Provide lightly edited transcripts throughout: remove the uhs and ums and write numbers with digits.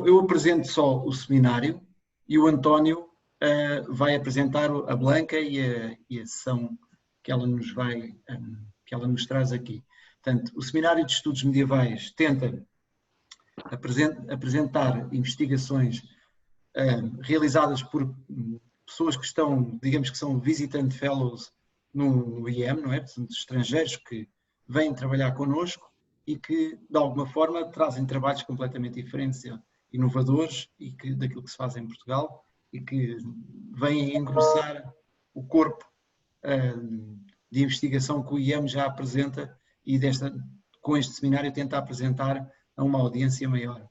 Eu apresento só o seminário e o António vai apresentar a Blanca e a sessão que ela que ela nos traz aqui. Portanto, o Seminário de Estudos Medievais tenta apresentar investigações realizadas por pessoas que estão, digamos que são visitant fellows no IEM, não é? Portanto, estrangeiros que vêm trabalhar connosco e que, de alguma forma, trazem trabalhos completamente diferentes, inovadores e daquilo que se faz em Portugal e que vêm engrossar o corpo de investigação que o IEM já apresenta e com este seminário tenta apresentar a uma audiência maior.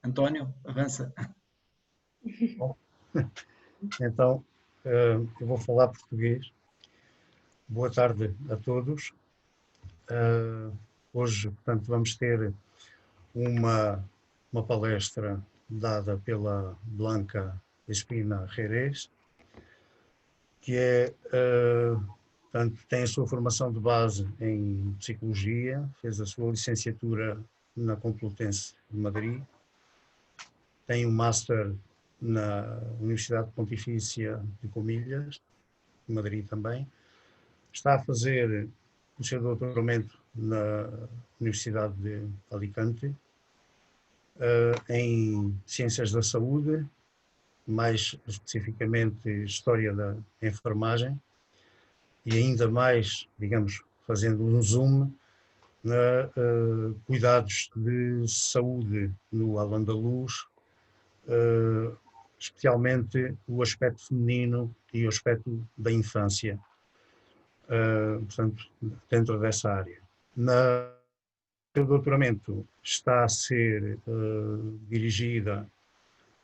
António, avança. Bom, então, eu vou falar português. Boa tarde a todos. Hoje, portanto, vamos ter uma palestra dada pela Blanca Espina Jerez, que portanto, tem a sua formação de base em Psicologia, fez a sua licenciatura na Complutense de Madrid, tem um Master na Universidade Pontifícia de Comilhas, de Madrid também. Está a fazer o seu doutoramento na Universidade de Alicante, em Ciências da Saúde, mais especificamente História da Enfermagem, e ainda mais, digamos, fazendo um zoom na cuidados de saúde no Al-Andalus, especialmente o aspecto feminino e o aspecto da infância, portanto, dentro dessa área. O doutoramento está a ser dirigida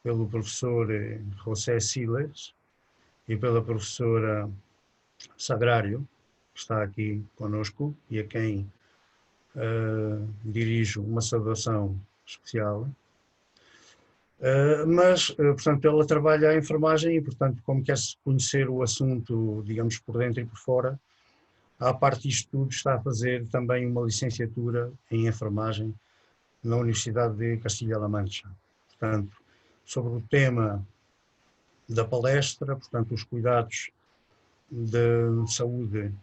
pelo professor José Siles e pela professora Sagrário, que está aqui conosco e a quem dirijo uma saudação especial. Portanto, ela trabalha a enfermagem e, portanto, como quer-se conhecer o assunto, digamos, por dentro e por fora, à parte disto tudo, está a fazer também uma licenciatura em enfermagem na Universidade de Castilla-La Mancha. Portanto, sobre o tema da palestra, portanto, os cuidados de saúde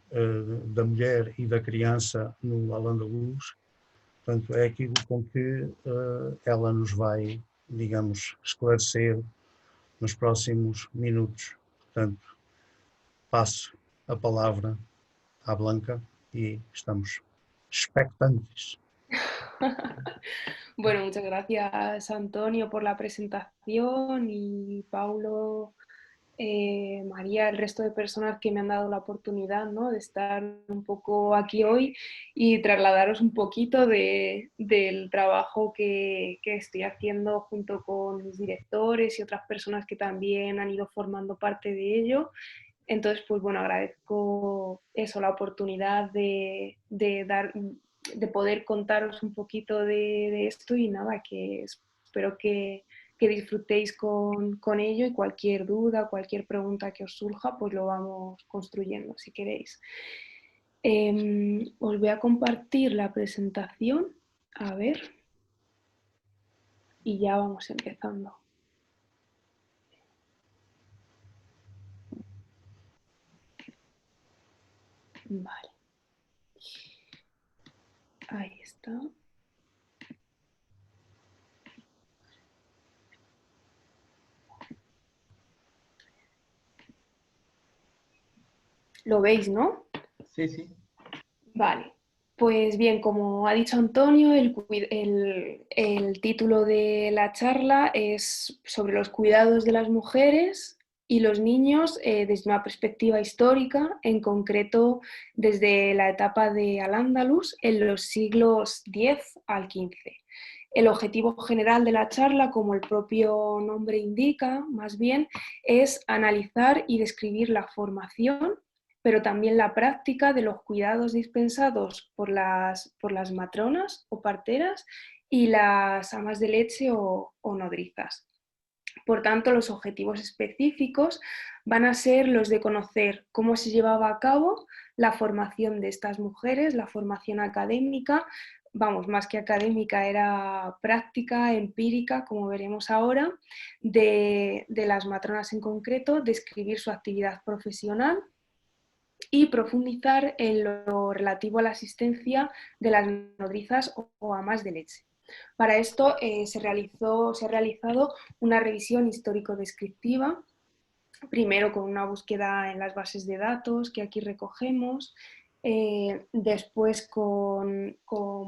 da mulher e da criança no Al-Andalus, portanto, é aquilo com que ela nos vai, digamos, esclarecer nos próximos minutos. Portanto, passo a palavra à Blanca y estamos expectantes. Bueno, muchas gracias Antonio por la presentación y Paulo, María, el resto de personas que me han dado la oportunidad, ¿no?, de estar un poco aquí hoy y trasladaros un poquito del trabajo que estoy haciendo junto con mis directores y otras personas que también han ido formando parte de ello. Entonces, pues bueno, agradezco eso, la oportunidad de poder contaros un poquito de esto y nada, que espero que disfrutéis con ello y cualquier duda, cualquier pregunta que os surja, pues lo vamos construyendo si queréis. Os voy a compartir la presentación, a ver, y ya vamos empezando. Vale. Ahí está. ¿Lo veis, no? Sí, sí. Vale. Pues bien, como ha dicho Antonio, el título de la charla es sobre los cuidados de las mujeres y los niños desde una perspectiva histórica, en concreto desde la etapa de Al-Ándalus en los siglos X al XV. El objetivo general de la charla, como el propio nombre indica, más bien, es analizar y describir la formación, pero también la práctica de los cuidados dispensados por las matronas o parteras y las amas de leche o nodrizas. Por tanto, los objetivos específicos van a ser los de conocer cómo se llevaba a cabo la formación de estas mujeres, la formación académica, vamos, más que académica, era práctica, empírica, como veremos ahora, de las matronas en concreto, describir su actividad profesional y profundizar en lo relativo a la asistencia de las nodrizas o amas de leche. Para esto se ha realizado una revisión histórico-descriptiva, primero con una búsqueda en las bases de datos que aquí recogemos, después con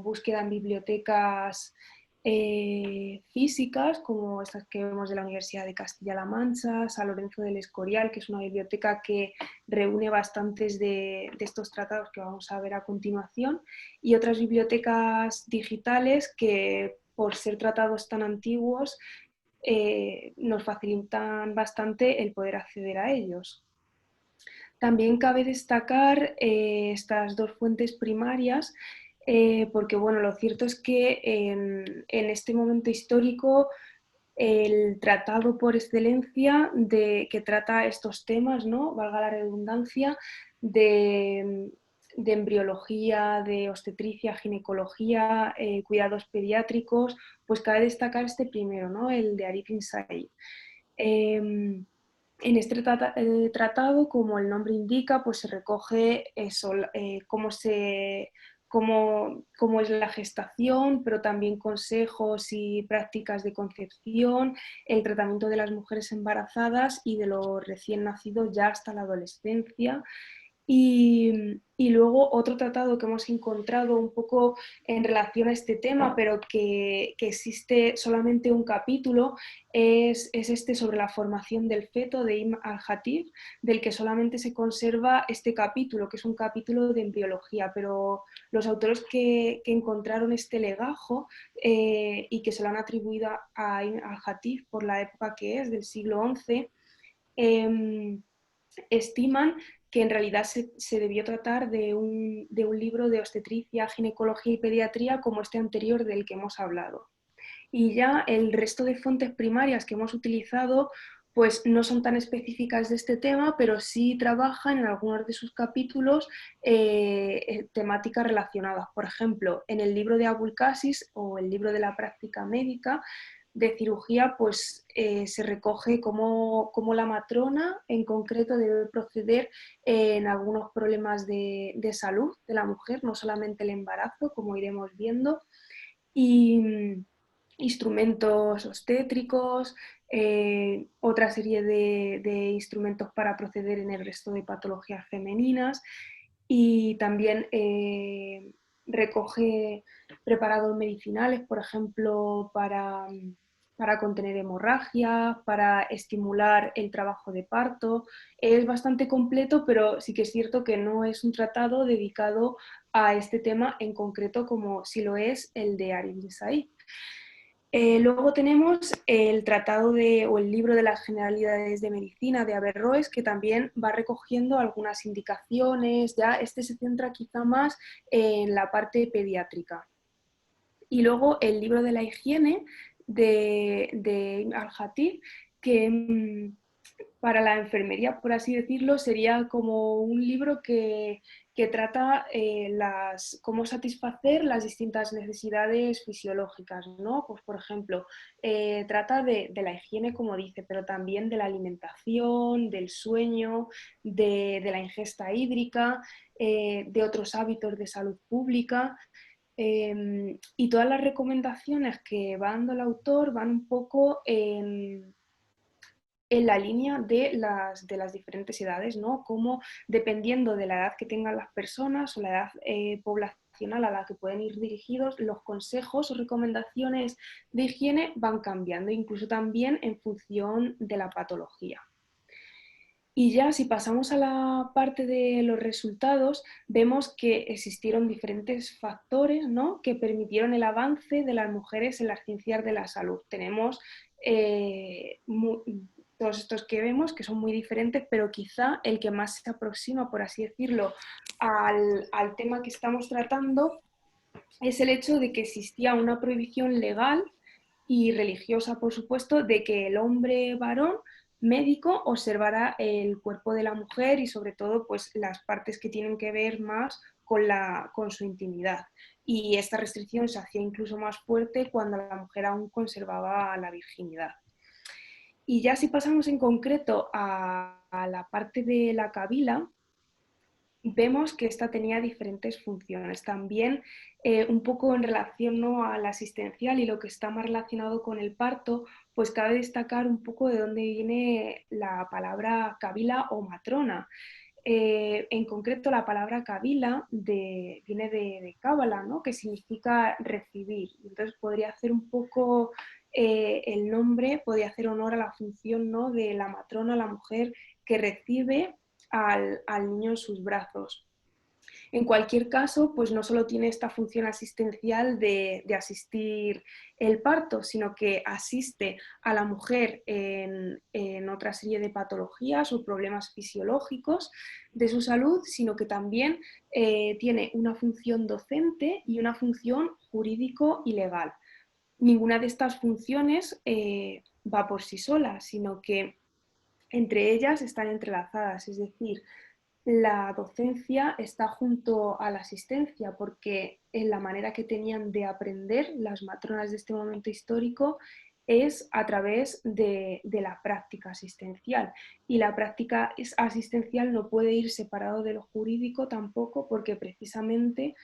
búsqueda en bibliotecas físicas, como estas que vemos de la Universidad de Castilla-La Mancha, San Lorenzo del Escorial, que es una biblioteca que reúne bastantes de estos tratados que vamos a ver a continuación, y otras bibliotecas digitales que, por ser tratados tan antiguos, nos facilitan bastante el poder acceder a ellos. También cabe destacar estas dos fuentes primarias, porque bueno, lo cierto es que en este momento histórico el tratado por excelencia que trata estos temas, ¿no? Valga la redundancia, de embriología, de obstetricia, ginecología, cuidados pediátricos, pues cabe destacar este primero, ¿no? El de Arif bin Said. En este tratado, como el nombre indica, pues se recoge eso, cómo es la gestación, pero también consejos y prácticas de concepción, el tratamiento de las mujeres embarazadas y de los recién nacidos ya hasta la adolescencia. Y luego otro tratado que hemos encontrado un poco en relación a este tema, pero que existe solamente un capítulo, es este sobre la formación del feto de Ibn al-Hatib, del que solamente se conserva este capítulo, que es un capítulo de embriología, pero los autores que encontraron este legajo y que se lo han atribuido a Ibn al-Hatib por la época que es, del siglo XI, estiman que en realidad se debió tratar de un libro de obstetricia, ginecología y pediatría como este anterior del que hemos hablado. Y ya el resto de fuentes primarias que hemos utilizado pues no son tan específicas de este tema, pero sí trabajan en algunos de sus capítulos temáticas relacionadas. Por ejemplo, en el libro de Abul Qasis o el libro de la práctica médica de cirugía, pues se recoge cómo la matrona en concreto debe proceder en algunos problemas de salud de la mujer, no solamente el embarazo, como iremos viendo, y instrumentos obstétricos, otra serie de instrumentos para proceder en el resto de patologías femeninas, y también recoge preparados medicinales, por ejemplo, para contener hemorragia, para estimular el trabajo de parto. Es bastante completo, pero sí que es cierto que no es un tratado dedicado a este tema en concreto como si lo es el de Arif bin Said. Luego tenemos el tratado o el libro de las generalidades de medicina de Averroes, que también va recogiendo algunas indicaciones, ya este se centra quizá más en la parte pediátrica. Y luego el libro de la higiene de Al-Hatib, que para la enfermería, por así decirlo, sería como un libro que trata cómo satisfacer las distintas necesidades fisiológicas, ¿no? Pues, por ejemplo, trata de la higiene, como dice, pero también de la alimentación, del sueño, de la ingesta hídrica, de otros hábitos de salud pública. Y todas las recomendaciones que va dando el autor van un poco en la línea de las diferentes edades, ¿no? Como dependiendo de la edad que tengan las personas o la edad poblacional a la que pueden ir dirigidos, los consejos o recomendaciones de higiene van cambiando, incluso también en función de la patología. Y ya si pasamos a la parte de los resultados, vemos que existieron diferentes factores, ¿no?, que permitieron el avance de las mujeres en las ciencias de la salud. Tenemos todos estos que vemos, que son muy diferentes, pero quizá el que más se aproxima, por así decirlo, al tema que estamos tratando es el hecho de que existía una prohibición legal y religiosa, por supuesto, de que el hombre varón médico observara el cuerpo de la mujer y sobre todo pues las partes que tienen que ver más con su intimidad. y esta restricción se hacía incluso más fuerte cuando la mujer aún conservaba la virginidad. Y ya si pasamos en concreto a la parte de la Kabila, vemos que esta tenía diferentes funciones. También un poco en relación, ¿no?, al asistencial y lo que está más relacionado con el parto, pues cabe destacar un poco de dónde viene la palabra kabila o matrona. En concreto, la palabra kabila viene de cábala, ¿no?, que significa recibir. Entonces podría hacer un poco el nombre, podría hacer honor a la función, ¿no?, de la matrona, la mujer que recibe al niño en sus brazos. En cualquier caso, pues no solo tiene esta función asistencial de asistir el parto, sino que asiste a la mujer en otra serie de patologías o problemas fisiológicos de su salud, sino que también tiene una función docente y una función jurídico y legal. Ninguna de estas funciones va por sí sola, sino que entre ellas están entrelazadas, es decir, la docencia está junto a la asistencia porque en la manera que tenían de aprender las matronas de este momento histórico es a través de la práctica asistencial. Y la práctica asistencial no puede ir separado de lo jurídico tampoco porque precisamente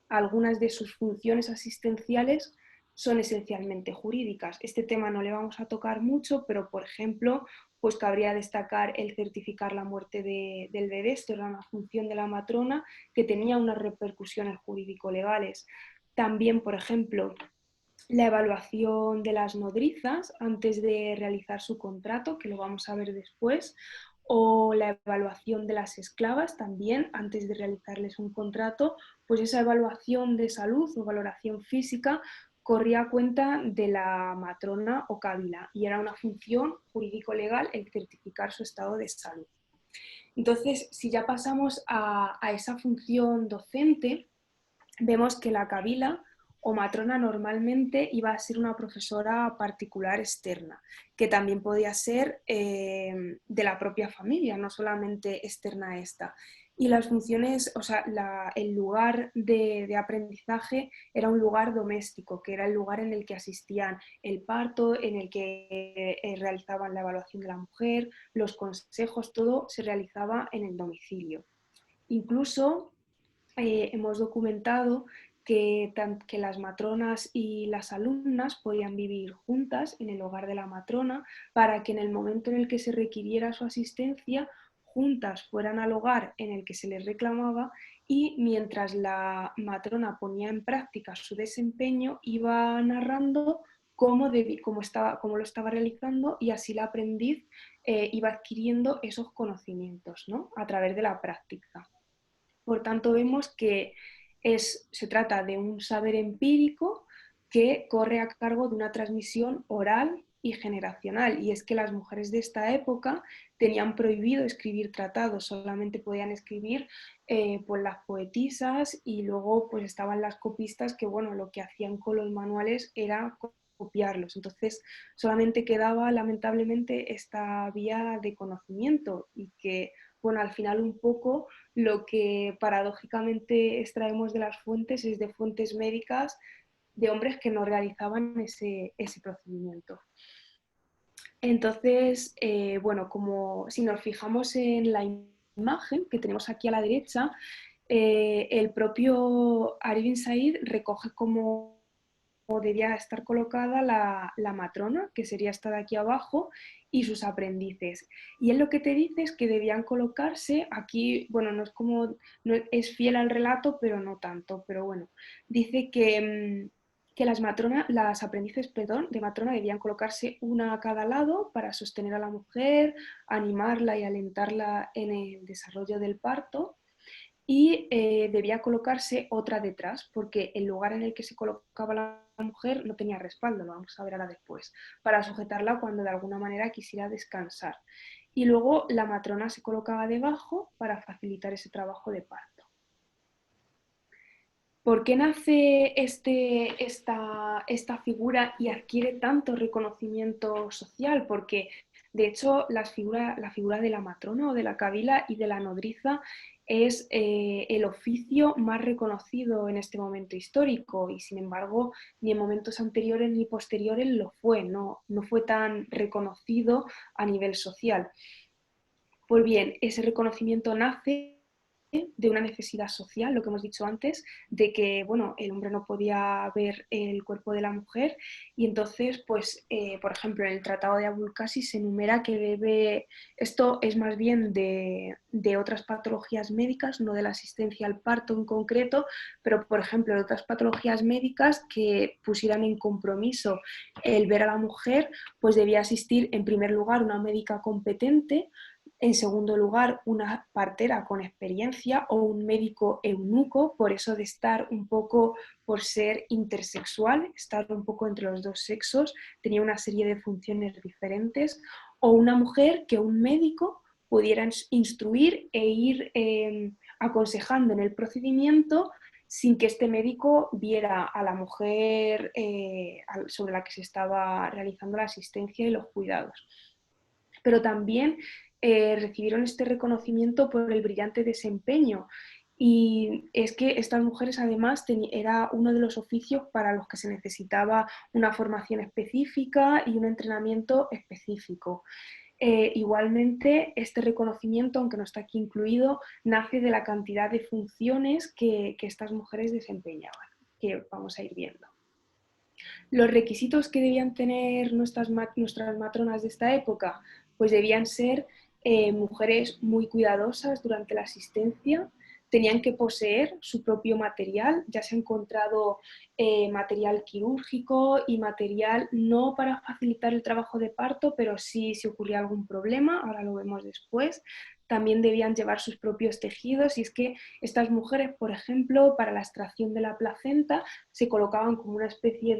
algunas de sus funciones asistenciales son esencialmente jurídicas. Este tema no le vamos a tocar mucho, pero por ejemplo, pues cabría destacar el certificar la muerte del bebé. Esto era una función de la matrona que tenía unas repercusiones jurídico-legales. También, por ejemplo, la evaluación de las nodrizas antes de realizar su contrato, que lo vamos a ver después, o la evaluación de las esclavas también antes de realizarles un contrato, pues esa evaluación de salud o valoración física corría a cuenta de la matrona o kabila y era una función jurídico-legal el certificar su estado de salud. Entonces, si ya pasamos a esa función docente, vemos que la kabila o matrona normalmente iba a ser una profesora particular externa, que también podía ser de la propia familia, no solamente externa a esta. Y las funciones, o sea, el lugar de aprendizaje era un lugar doméstico, que era el lugar en el que asistían el parto, en el que realizaban la evaluación de la mujer, los consejos, todo se realizaba en el domicilio. Incluso hemos documentado que las matronas y las alumnas podían vivir juntas en el hogar de la matrona para que en el momento en el que se requiriera su asistencia, juntas fueran al hogar en el que se les reclamaba y mientras la matrona ponía en práctica su desempeño, iba narrando cómo lo estaba realizando y así la aprendiz iba adquiriendo esos conocimientos, ¿no?, a través de la práctica. Por tanto, vemos que se trata de un saber empírico que corre a cargo de una transmisión oral y generacional. Y es que las mujeres de esta época tenían prohibido escribir tratados, solamente podían escribir pues las poetisas y luego pues estaban las copistas que, bueno, lo que hacían con los manuales era copiarlos. Entonces solamente quedaba lamentablemente esta vía de conocimiento y que, bueno, al final un poco lo que paradójicamente extraemos de las fuentes es de fuentes médicas de hombres que no realizaban ese procedimiento. Entonces, bueno, como si nos fijamos en la imagen que tenemos aquí a la derecha, el propio Ari bin Said recoge cómo debía estar colocada la matrona, que sería esta de aquí abajo, y sus aprendices. Y él lo que te dice es que debían colocarse, aquí, bueno, no es fiel al relato, pero no tanto, pero bueno, dice que las aprendices, perdón, de matrona debían colocarse una a cada lado para sostener a la mujer, animarla y alentarla en el desarrollo del parto. Y debía colocarse otra detrás, porque el lugar en el que se colocaba la mujer no tenía respaldo, lo vamos a ver ahora después, para sujetarla cuando de alguna manera quisiera descansar. Y luego la matrona se colocaba debajo para facilitar ese trabajo de parto. ¿Por qué nace esta figura y adquiere tanto reconocimiento social? Porque, de hecho, la figura de la matrona o de la kabila y de la nodriza es el oficio más reconocido en este momento histórico y sin embargo ni en momentos anteriores ni posteriores lo fue, no fue tan reconocido a nivel social. Pues bien, ese reconocimiento nace de una necesidad social, lo que hemos dicho antes, de que bueno, el hombre no podía ver el cuerpo de la mujer y entonces, pues, por ejemplo, en el Tratado de Abulcasi se enumera que esto es más bien de otras patologías médicas, no de la asistencia al parto en concreto, pero por ejemplo, de otras patologías médicas que pusieran en compromiso el ver a la mujer, pues debía asistir en primer lugar una médica competente, en segundo lugar, una partera con experiencia o un médico eunuco, por eso de estar un poco, por ser intersexual, estar un poco entre los dos sexos, tenía una serie de funciones diferentes, o una mujer que un médico pudiera instruir e ir aconsejando en el procedimiento sin que este médico viera a la mujer sobre la que se estaba realizando la asistencia y los cuidados. Pero también recibieron este reconocimiento por el brillante desempeño. Y es que estas mujeres además era uno de los oficios para los que se necesitaba una formación específica y un entrenamiento específico. Igualmente, este reconocimiento, aunque no está aquí incluido, nace de la cantidad de funciones que estas mujeres desempeñaban, que vamos a ir viendo. Los requisitos que debían tener nuestras matronas de esta época, pues debían ser mujeres muy cuidadosas durante la asistencia, tenían que poseer su propio material, ya se ha encontrado material quirúrgico y material no para facilitar el trabajo de parto, pero sí si ocurría algún problema, ahora lo vemos después. También debían llevar sus propios tejidos y es que estas mujeres, por ejemplo, para la extracción de la placenta se colocaban como una especie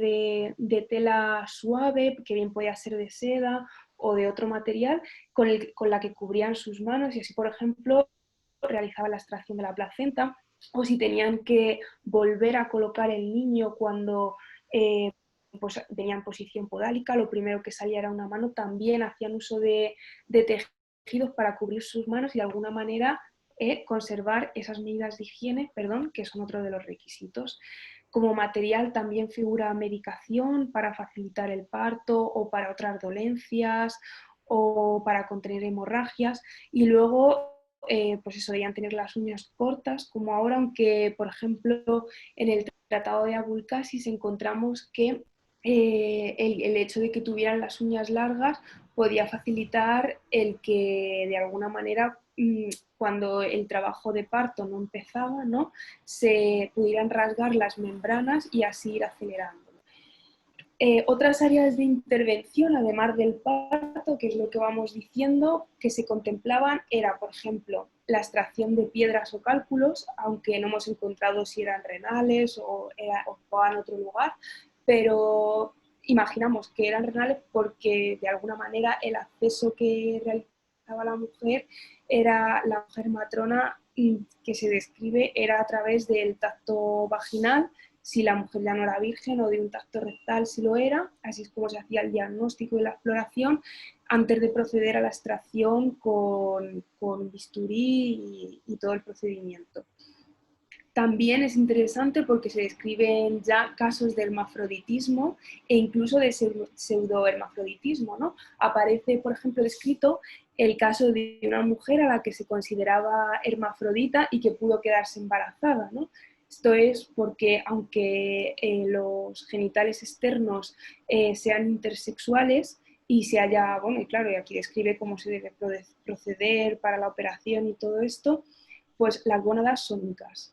de tela suave, que bien podía ser de seda o de otro material, con la que cubrían sus manos y así, por ejemplo, realizaban la extracción de la placenta, o si tenían que volver a colocar el niño cuando pues, tenían posición podálica, lo primero que salía era una mano, también hacían uso de tejidos para cubrir sus manos y de alguna manera conservar esas medidas de higiene, perdón, que son otro de los requisitos. Como material también figura medicación para facilitar el parto o para otras dolencias o para contener hemorragias y luego pues eso, debían tener las uñas cortas como ahora, aunque por ejemplo en el Tratado de Abulcasis encontramos que el hecho de que tuvieran las uñas largas podía facilitar el que de alguna manera cuando el trabajo de parto no empezaba, ¿no? Se pudieran rasgar las membranas y así ir acelerando. Otras áreas de intervención, además del parto, que es lo que vamos diciendo, que se contemplaban era, por ejemplo, la extracción de piedras o cálculos, aunque no hemos encontrado si eran renales o en otro lugar, pero imaginamos que eran renales porque de alguna manera el acceso que realizaba la mujer era la mujer matrona que se describe era a través del tacto vaginal, si la mujer ya no era virgen, o de un tacto rectal si lo era, así es como se hacía el diagnóstico y la exploración antes de proceder a la extracción con bisturí y todo el procedimiento. También es interesante porque se describen ya casos de hermafroditismo e incluso de pseudohermafroditismo, ¿no? Aparece, por ejemplo, descrito el caso de una mujer a la que se consideraba hermafrodita y que pudo quedarse embarazada, ¿no? Esto es porque aunque los genitales externos sean intersexuales y se haya, bueno, y claro, y aquí describe cómo se debe proceder para la operación y todo esto, pues las gónadas son únicas.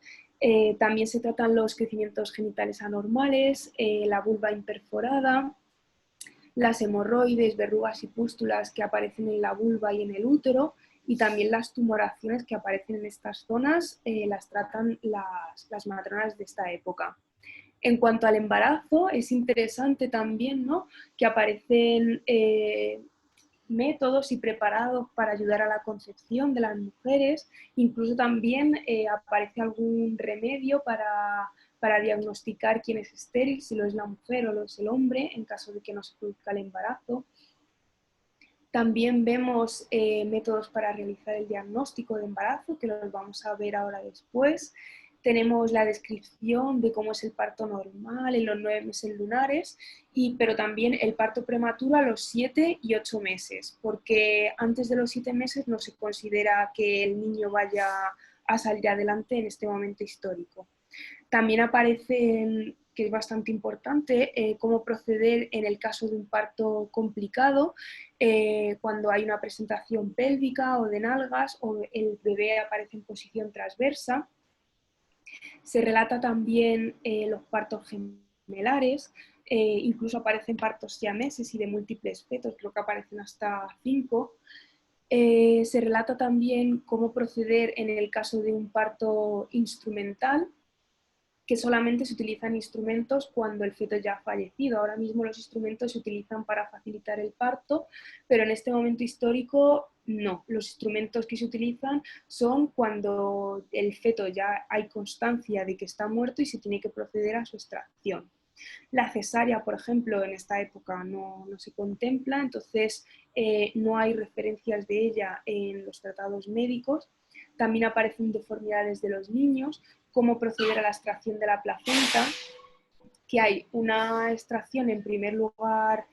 También se tratan los crecimientos genitales anormales, la vulva imperforada, las hemorroides, verrugas y pústulas que aparecen en la vulva y en el útero, y también las tumoraciones que aparecen en estas zonas las tratan las matronas de esta época. En cuanto al embarazo, es interesante también, ¿no?, que aparecen métodos y preparados para ayudar a la concepción de las mujeres, incluso también aparece algún remedio para diagnosticar quién es estéril, si lo es la mujer o lo es el hombre, en caso de que no se produzca el embarazo. También vemos métodos para realizar el diagnóstico de embarazo, que los vamos a ver ahora después. Tenemos la descripción de cómo es el parto normal en los 9 meses lunares, pero también el parto prematuro a los 7 y 8 meses, porque antes de los 7 meses no se considera que el niño vaya a salir adelante en este momento histórico. También aparece, que es bastante importante, cómo proceder en el caso de un parto complicado, cuando hay una presentación pélvica o de nalgas o el bebé aparece en posición transversa. Se relata también los partos gemelares, incluso aparecen partos siameses y de múltiples fetos, creo que aparecen hasta 5. Se relata también cómo proceder en el caso de un parto instrumental, que solamente se utilizan instrumentos cuando el feto ya ha fallecido. Ahora mismo los instrumentos se utilizan para facilitar el parto, pero en este momento histórico no. Los instrumentos que se utilizan son cuando el feto ya hay constancia de que está muerto y se tiene que proceder a su extracción. La cesárea, por ejemplo, en esta época no se contempla, entonces no hay referencias de ella en los tratados médicos. También aparecen deformidades de los niños, cómo proceder a la extracción de la placenta, que hay una extracción, en primer lugar,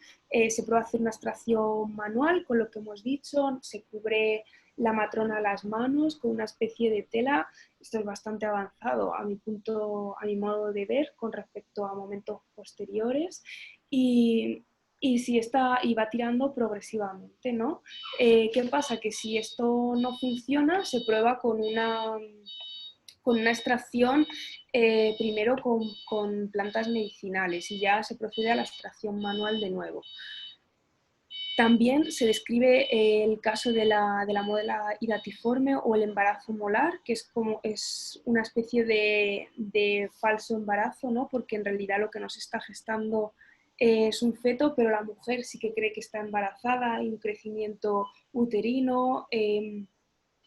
se puede hacer una extracción manual, con lo que hemos dicho, se cubre la matrona las manos con una especie de tela. Esto es bastante avanzado a mi modo de ver con respecto a momentos posteriores, y si y va tirando progresivamente, ¿no? ¿Qué pasa? Que si esto no funciona, se prueba con una extracción primero con plantas medicinales y ya se procede a la extracción manual de nuevo. También se describe el caso de la mola hidatiforme o el embarazo molar, que es una especie de falso embarazo, ¿no? Porque en realidad lo que nos está gestando es un feto, pero la mujer sí que cree que está embarazada, hay un crecimiento uterino,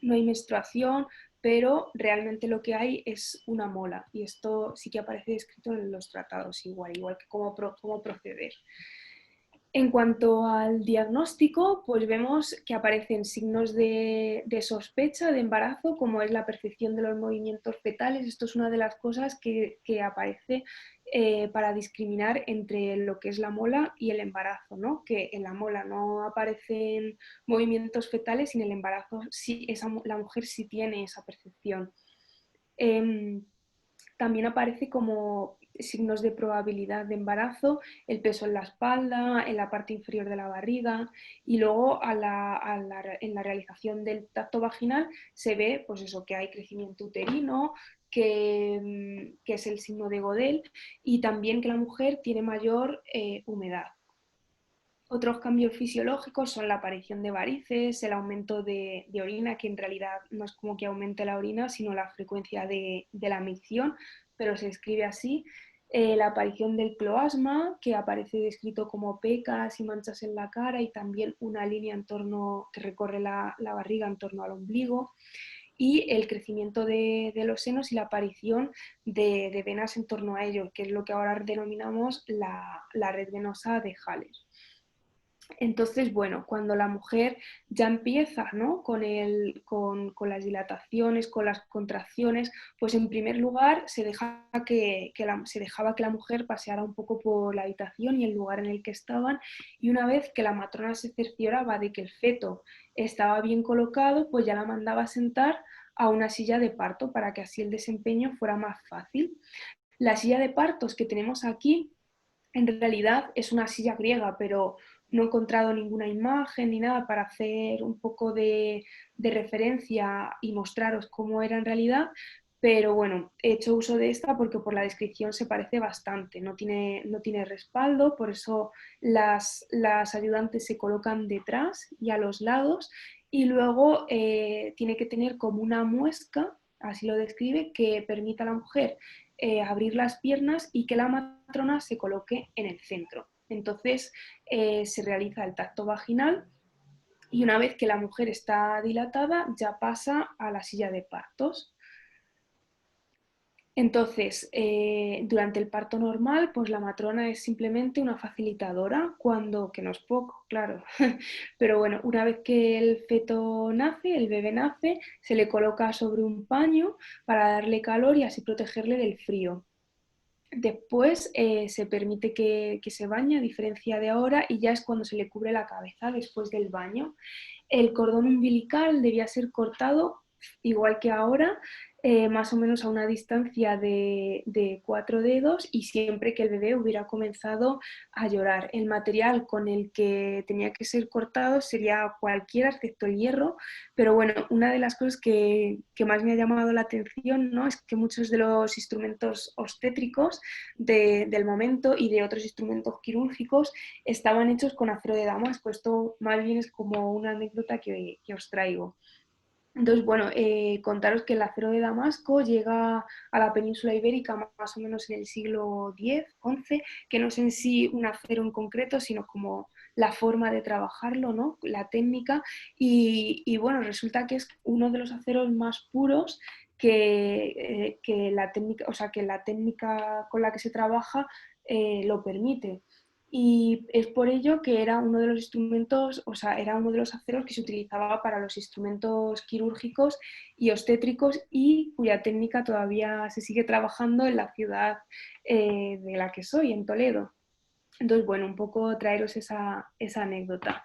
no hay menstruación, pero realmente lo que hay es una mola, y esto sí que aparece descrito en los tratados igual que cómo proceder. En cuanto al diagnóstico, pues vemos que aparecen signos de sospecha de embarazo, como es la percepción de los movimientos fetales. Esto es una de las cosas que aparece para discriminar entre lo que es la mola y el embarazo, ¿no? Que en la mola no aparecen movimientos fetales y en el embarazo sí, la mujer sí tiene esa percepción. También aparece como signos de probabilidad de embarazo, el peso en la espalda, en la parte inferior de la barriga, y luego en la realización del tacto vaginal se ve pues eso, que hay crecimiento uterino, que es el signo de Godel, y también que la mujer tiene mayor humedad. Otros cambios fisiológicos son la aparición de varices, el aumento de orina, que en realidad no es como que aumente la orina, sino la frecuencia de la micción, pero se escribe así. La aparición del cloasma, que aparece descrito como pecas y manchas en la cara, y también una línea que recorre la barriga en torno al ombligo. Y el crecimiento de los senos y la aparición de venas en torno a ellos, que es lo que ahora denominamos la red venosa de Haller. Entonces, bueno, cuando la mujer ya empieza, ¿no? con las dilataciones, con las contracciones, pues en primer lugar se dejaba que la mujer paseara un poco por la habitación y el lugar en el que estaban, y una vez que la matrona se cercioraba de que el feto estaba bien colocado, pues ya la mandaba a sentar a una silla de parto para que así el desempeño fuera más fácil. La silla de partos que tenemos aquí en realidad es una silla griega, pero no he encontrado ninguna imagen ni nada para hacer un poco de referencia y mostraros cómo era en realidad, pero bueno, he hecho uso de esta porque por la descripción se parece bastante, no tiene respaldo, por eso las ayudantes se colocan detrás y a los lados, y luego tiene que tener como una muesca, así lo describe, que permita a la mujer abrir las piernas y que la matrona se coloque en el centro. Entonces se realiza el tacto vaginal, y una vez que la mujer está dilatada ya pasa a la silla de partos. Entonces, durante el parto normal, pues la matrona es simplemente una facilitadora, que no es poco, claro. Pero bueno, una vez que el feto nace, el bebé nace, se le coloca sobre un paño para darle calor y así protegerle del frío. Después se permite que se bañe, a diferencia de ahora, y ya es cuando se le cubre la cabeza después del baño. El cordón umbilical debía ser cortado, igual que ahora, más o menos a una distancia de 4 dedos y siempre que el bebé hubiera comenzado a llorar. El material con el que tenía que ser cortado sería cualquiera excepto el hierro, pero bueno, una de las cosas que más me ha llamado la atención, ¿no?, es que muchos de los instrumentos obstétricos del momento y de otros instrumentos quirúrgicos estaban hechos con acero de Damasco. Esto más bien es como una anécdota que os traigo. Entonces, bueno, contaros que el acero de Damasco llega a la península ibérica más o menos en el siglo X, XI, que no es en sí un acero en concreto, sino como la forma de trabajarlo, ¿no?, la técnica, y bueno, resulta que es uno de los aceros más puros que la técnica, o sea, que la técnica con la que se trabaja lo permite. Y es por ello que era uno de los instrumentos, o sea, era uno de los aceros que se utilizaba para los instrumentos quirúrgicos y obstétricos y cuya técnica todavía se sigue trabajando en la ciudad de la que soy, en Toledo. Entonces, bueno, un poco traeros esa anécdota.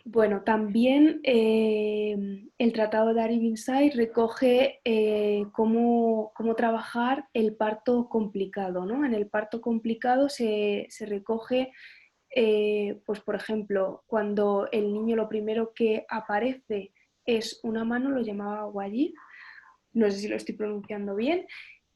Bueno, también el Tratado de Aribinsay recoge cómo trabajar el parto complicado, ¿no? En el parto complicado se recoge, pues por ejemplo, cuando el niño lo primero que aparece es una mano, lo llamaba wajid, no sé si lo estoy pronunciando bien,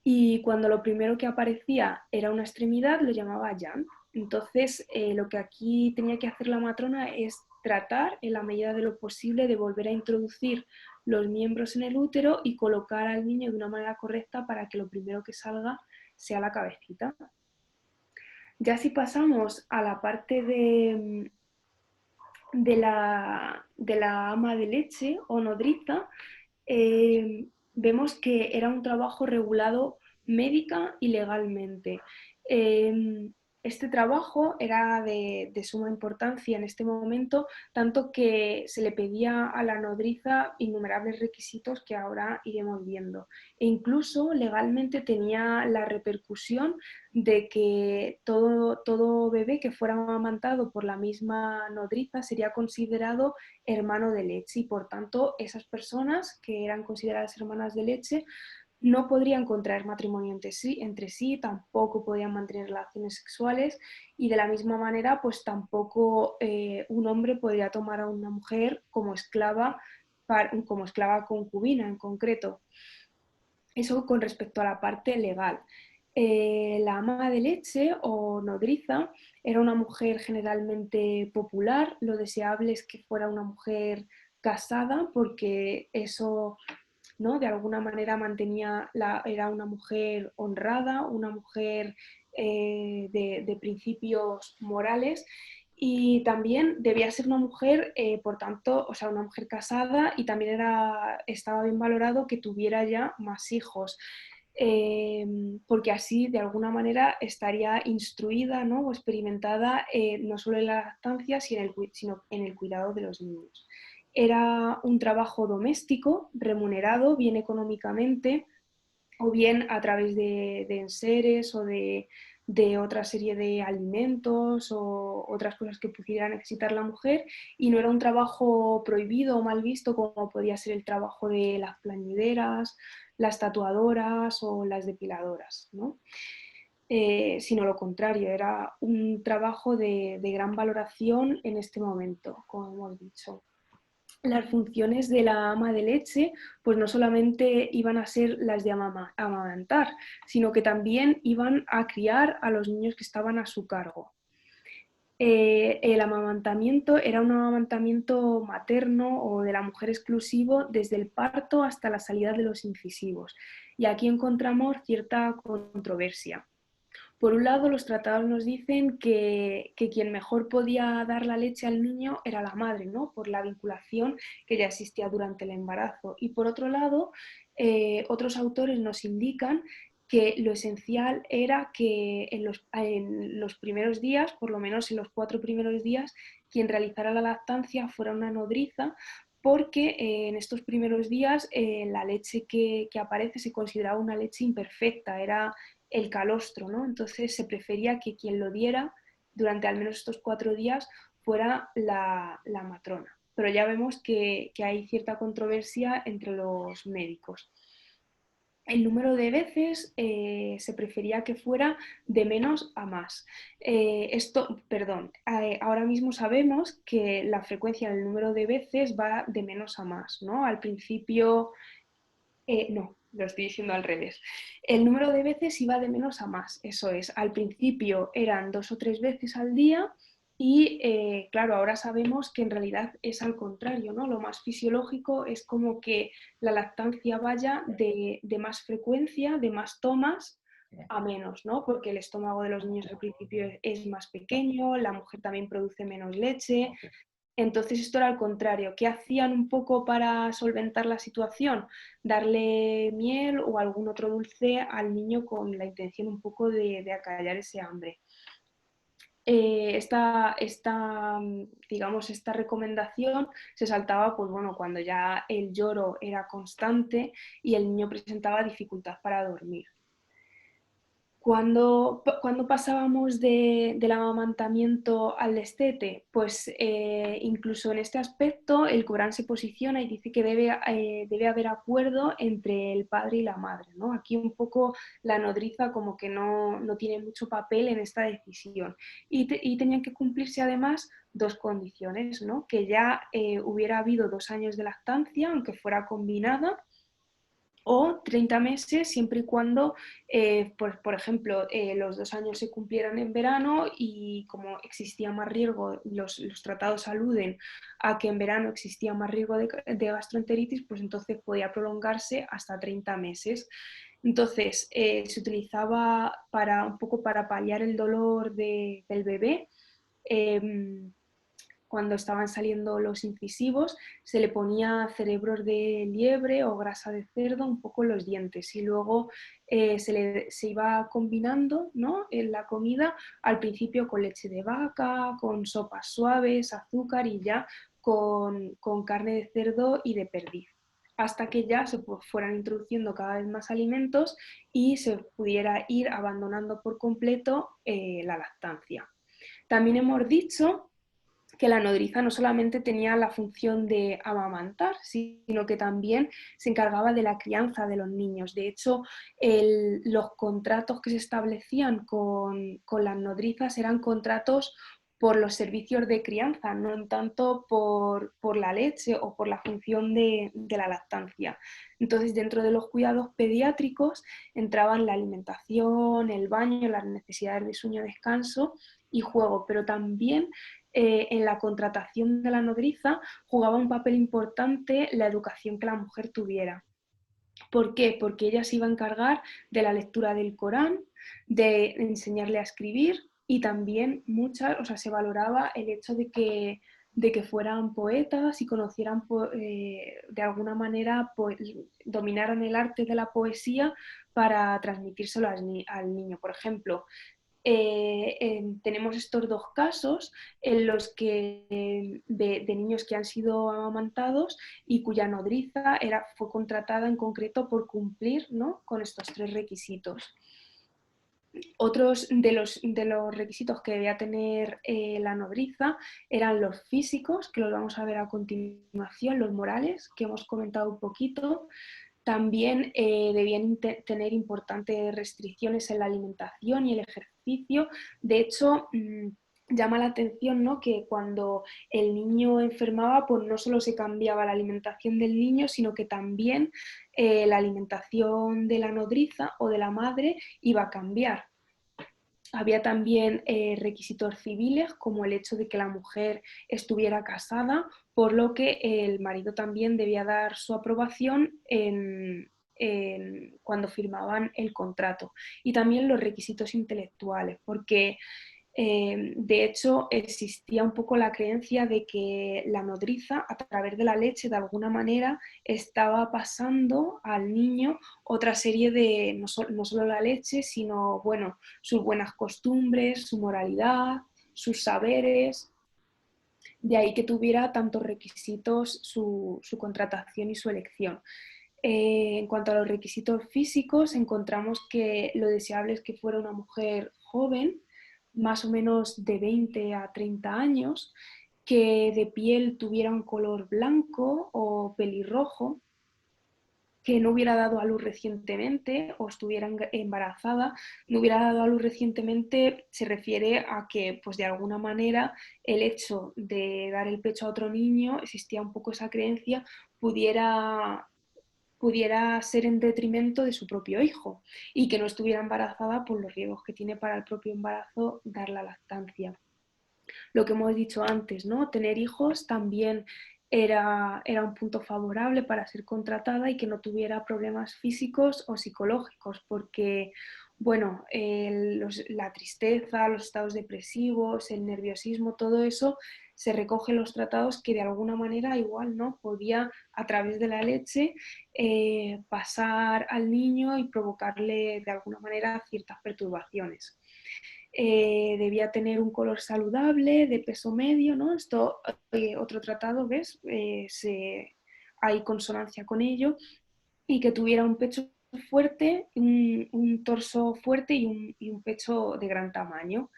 y cuando lo primero que aparecía era una extremidad, lo llamaba Jan. Entonces, lo que aquí tenía que hacer la matrona es tratar, en la medida de lo posible, de volver a introducir los miembros en el útero y colocar al niño de una manera correcta para que lo primero que salga sea la cabecita. Ya si pasamos a la parte de la ama de leche o nodriza, vemos que era un trabajo regulado médica y legalmente. Este trabajo era de suma importancia en este momento, tanto que se le pedía a la nodriza innumerables requisitos que ahora iremos viendo. E incluso legalmente tenía la repercusión de que todo bebé que fuera amamantado por la misma nodriza sería considerado hermano de leche y por tanto esas personas que eran consideradas hermanas de leche no podrían contraer matrimonio entre sí, tampoco podían mantener relaciones sexuales y de la misma manera pues tampoco un hombre podría tomar a una mujer como esclava concubina en concreto. Eso con respecto a la parte legal. La ama de leche o nodriza era una mujer generalmente popular. Lo deseable es que fuera una mujer casada porque eso, ¿no?, de alguna manera era una mujer honrada, una mujer de principios morales, y también debía ser una mujer, por tanto, o sea, una mujer casada, y también estaba bien valorado que tuviera ya más hijos, porque así de alguna manera estaría instruida, ¿no?, o experimentada no solo en la lactancia, sino en el cuidado de los niños. Era un trabajo doméstico, remunerado bien económicamente, o bien a través de enseres o de otra serie de alimentos o otras cosas que pudiera necesitar la mujer, y no era un trabajo prohibido o mal visto como podía ser el trabajo de las plañideras, las tatuadoras o las depiladoras, ¿no? Sino lo contrario, era un trabajo de gran valoración en este momento, como hemos dicho. Las funciones de la ama de leche pues no solamente iban a ser las de amamantar, sino que también iban a criar a los niños que estaban a su cargo. El amamantamiento era un amamantamiento materno o de la mujer exclusivo desde el parto hasta la salida de los incisivos. Y aquí encontramos cierta controversia. Por un lado, los tratados nos dicen que quien mejor podía dar la leche al niño era la madre, ¿no? Por la vinculación que ya existía durante el embarazo. Y por otro lado, otros autores nos indican que lo esencial era que en los primeros días, por lo menos en los 4 primeros días, quien realizara la lactancia fuera una nodriza, porque en estos primeros días la leche que aparece se consideraba una leche imperfecta, era el calostro, ¿no? Entonces se prefería que quien lo diera durante al menos estos 4 días fuera la matrona. Pero ya vemos que hay cierta controversia entre los médicos. El número de veces se prefería que fuera de menos a más. Ahora mismo sabemos que la frecuencia del número de veces va de menos a más, ¿no? Al principio, no, lo estoy diciendo al revés. El número de veces iba de menos a más, eso es. Al principio eran 2 o 3 veces al día y, claro, ahora sabemos que en realidad es al contrario, ¿no? Lo más fisiológico es como que la lactancia vaya de más frecuencia, de más tomas a menos, ¿no? Porque el estómago de los niños al principio es más pequeño, la mujer también produce menos leche. Entonces esto era al contrario. ¿Qué hacían un poco para solventar la situación? Darle miel o algún otro dulce al niño con la intención un poco de acallar ese hambre. Digamos, esta recomendación se saltaba pues, bueno, cuando ya el lloro era constante y el niño presentaba dificultad para dormir. Cuando pasábamos del amamantamiento al destete, pues incluso en este aspecto el Corán se posiciona y dice que debe haber acuerdo entre el padre y la madre, ¿no? Aquí un poco la nodriza como que no tiene mucho papel en esta decisión. Y tenían que cumplirse además 2 condiciones, ¿no? Que ya hubiera habido 2 años de lactancia, aunque fuera combinada, o 30 meses siempre y cuando, por ejemplo, los 2 años se cumplieran en verano y como existía más riesgo, los tratados aluden a que en verano existía más riesgo de gastroenteritis, pues entonces podía prolongarse hasta 30 meses. Entonces, se utilizaba un poco para paliar el dolor del bebé. Cuando estaban saliendo los incisivos, se le ponía cerebros de liebre o grasa de cerdo un poco en los dientes y luego se iba combinando, ¿no?, en la comida, al principio con leche de vaca, con sopas suaves, azúcar y ya con carne de cerdo y de perdiz, hasta que ya se fueran introduciendo cada vez más alimentos y se pudiera ir abandonando por completo la lactancia. También hemos dicho que la nodriza no solamente tenía la función de amamantar, sino que también se encargaba de la crianza de los niños. De hecho, los contratos que se establecían con las nodrizas eran contratos por los servicios de crianza, no tanto por la leche o por la función de la lactancia. Entonces, dentro de los cuidados pediátricos entraban la alimentación, el baño, las necesidades de sueño, descanso y juego, pero también en la contratación de la nodriza jugaba un papel importante la educación que la mujer tuviera. ¿Por qué? Porque ella se iba a encargar de la lectura del Corán, de enseñarle a escribir y también se valoraba el hecho de que fueran poetas y conocieran de alguna manera, dominaran el arte de la poesía para transmitírselo al niño. Por ejemplo, tenemos estos 2 casos en los que de niños que han sido amamantados y cuya nodriza fue contratada en concreto por cumplir, ¿no?, con estos 3 requisitos. Otros de los requisitos que debía tener la nodriza eran los físicos, que los vamos a ver a continuación, los morales, que hemos comentado un poquito. También debían tener importantes restricciones en la alimentación y el ejercicio. De hecho, llama la atención, ¿no?, que cuando el niño enfermaba, pues no solo se cambiaba la alimentación del niño, sino que también la alimentación de la nodriza o de la madre iba a cambiar. Había también requisitos civiles, como el hecho de que la mujer estuviera casada, por lo que el marido también debía dar su aprobación en cuando firmaban el contrato. Y también los requisitos intelectuales, porque de hecho existía un poco la creencia de que la nodriza, a través de la leche, de alguna manera estaba pasando al niño otra serie de, no solo la leche, sino bueno, sus buenas costumbres, su moralidad, sus saberes. De ahí que tuviera tantos requisitos su contratación y su elección. En cuanto a los requisitos físicos, encontramos que lo deseable es que fuera una mujer joven, más o menos de 20 a 30 años, que de piel tuviera un color blanco o pelirrojo, que no hubiera dado a luz recientemente o estuviera embarazada. No hubiera dado a luz recientemente se refiere a que, pues de alguna manera, el hecho de dar el pecho a otro niño, existía un poco esa creencia, pudiera ser en detrimento de su propio hijo, y que no estuviera embarazada por los riesgos que tiene para el propio embarazo dar la lactancia. Lo que hemos dicho antes, ¿no? Tener hijos también era un punto favorable para ser contratada y que no tuviera problemas físicos o psicológicos, porque bueno, la tristeza, los estados depresivos, el nerviosismo, todo eso se recoge en los tratados, que de alguna manera igual no podía, a través de la leche, pasar al niño y provocarle de alguna manera ciertas perturbaciones. Debía tener un color saludable, de peso medio, ¿no? Esto, otro tratado, ¿ves? Hay consonancia con ello, y que tuviera un pecho fuerte, un torso fuerte y un pecho de gran tamaño.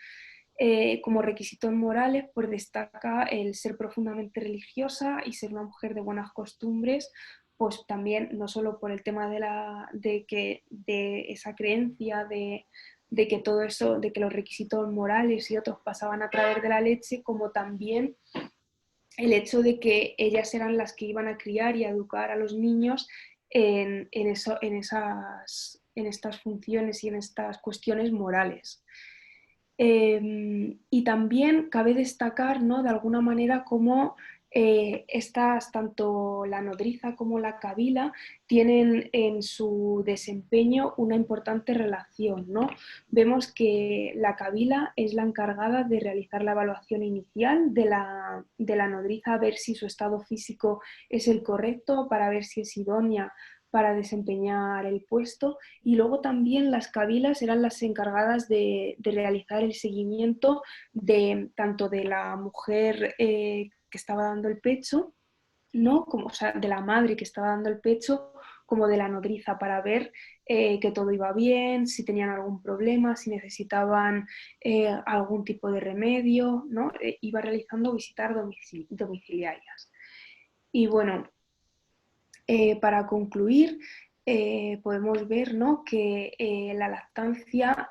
Como requisitos morales, pues destaca el ser profundamente religiosa y ser una mujer de buenas costumbres, pues también no solo por el tema de esa creencia de que todo eso, de que los requisitos morales y otros pasaban a través de la leche, como también el hecho de que ellas eran las que iban a criar y a educar a los niños en estas funciones y en estas cuestiones morales. Y también cabe destacar, ¿no?, de alguna manera, cómo tanto la nodriza como la kabila tienen en su desempeño una importante relación, ¿no? Vemos que la kabila es la encargada de realizar la evaluación inicial de la nodriza, a ver si su estado físico es el correcto, para ver si es idónea para desempeñar el puesto, y luego también las kabilas eran las encargadas de realizar el seguimiento tanto de la mujer que estaba dando el pecho, ¿no? Como, o sea, de la madre que estaba dando el pecho, como de la nodriza, para ver que todo iba bien, si tenían algún problema, si necesitaban algún tipo de remedio, ¿no? Iba realizando visitas domiciliarias. Y bueno, para concluir, podemos ver, ¿no?, que la lactancia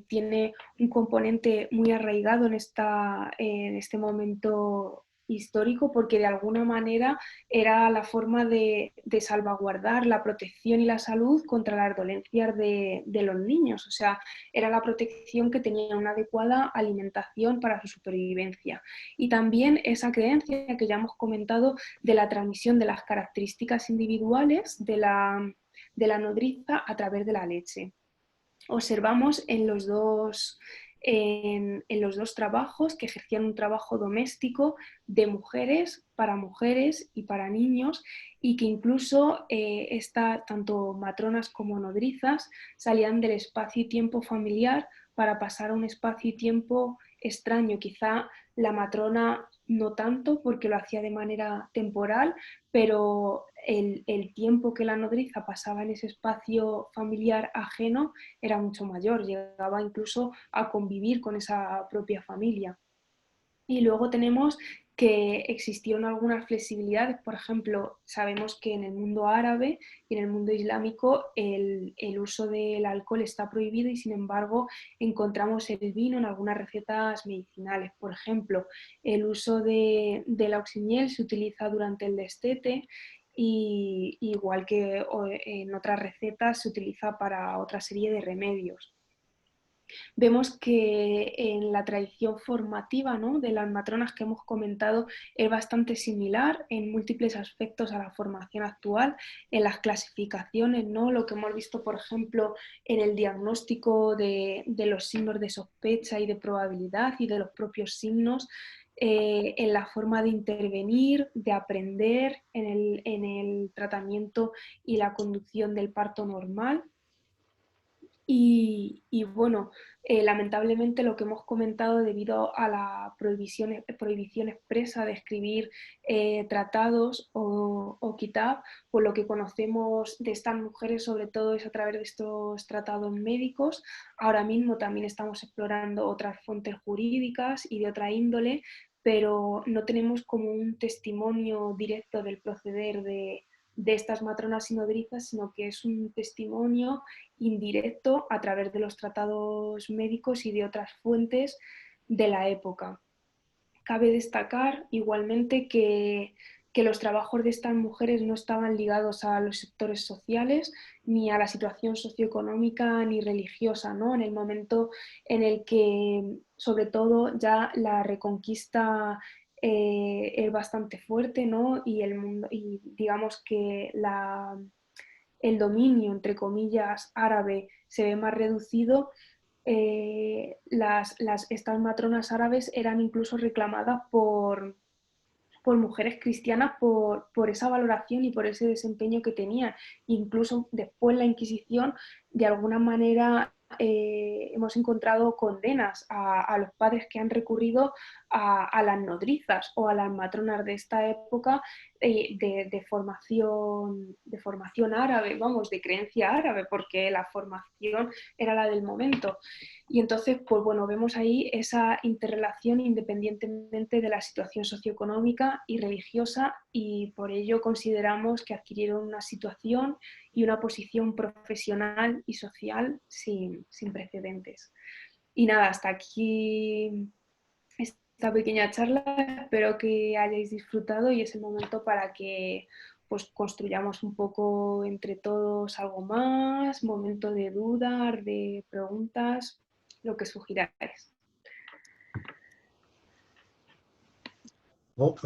tiene un componente muy arraigado en este momento histórico, porque de alguna manera era la forma de salvaguardar la protección y la salud contra las dolencias de los niños. O sea, era la protección que tenía una adecuada alimentación para su supervivencia. Y también esa creencia que ya hemos comentado de la transmisión de las características individuales de la nodriza a través de la leche. Observamos en los dos trabajos que ejercían un trabajo doméstico de mujeres y para niños, y que incluso tanto matronas como nodrizas salían del espacio y tiempo familiar para pasar a un espacio y tiempo extraño. Quizá la matrona no tanto, porque lo hacía de manera temporal, pero el tiempo que la nodriza pasaba en ese espacio familiar ajeno era mucho mayor, llegaba incluso a convivir con esa propia familia. Y luego tenemos que existieron algunas flexibilidades. Por ejemplo, sabemos que en el mundo árabe y en el mundo islámico el uso del alcohol está prohibido, y sin embargo encontramos el vino en algunas recetas medicinales. Por ejemplo, el uso del auximiel se utiliza durante el destete, y igual que en otras recetas se utiliza para otra serie de remedios. vemos que en la tradición formativa, ¿no?, de las matronas que hemos comentado es bastante similar en múltiples aspectos a la formación actual, en las clasificaciones, ¿no? Lo que hemos visto, por ejemplo, en el diagnóstico de los signos de sospecha y de probabilidad y de los propios signos, en la forma de intervenir, de aprender en el tratamiento y la conducción del parto normal. Y bueno, lamentablemente lo que hemos comentado debido a la prohibición expresa de escribir tratados o kitab, pues lo que conocemos de estas mujeres sobre todo es a través de estos tratados médicos. Ahora mismo también estamos explorando otras fuentes jurídicas y de otra índole, pero no tenemos como un testimonio directo del proceder de estas matronas y nodrizas, sino que es un testimonio indirecto a través de los tratados médicos y de otras fuentes de la época. Cabe destacar igualmente que los trabajos de estas mujeres no estaban ligados a los sectores sociales, ni a la situación socioeconómica, ni religiosa, ¿no? En el momento en el que, sobre todo, ya la reconquista es bastante fuerte, ¿no? Y el mundo, y digamos que el dominio, entre comillas, árabe se ve más reducido, estas matronas árabes eran incluso reclamadas por mujeres cristianas por esa valoración y por ese desempeño que tenían. Incluso después la Inquisición, de alguna manera, hemos encontrado condenas a los padres que han recurrido a las nodrizas o a las matronas de esta época de formación árabe, vamos, de creencia árabe, porque la formación era la del momento. Y entonces, pues bueno, vemos ahí esa interrelación independientemente de la situación socioeconómica y religiosa, y por ello consideramos que adquirieron una situación y una posición profesional y social sin precedentes. Y nada, hasta aquí esta pequeña charla. Espero que hayáis disfrutado y es el momento para que pues construyamos un poco entre todos algo más, momento de dudar, de preguntas, lo que sugiráis. Bom,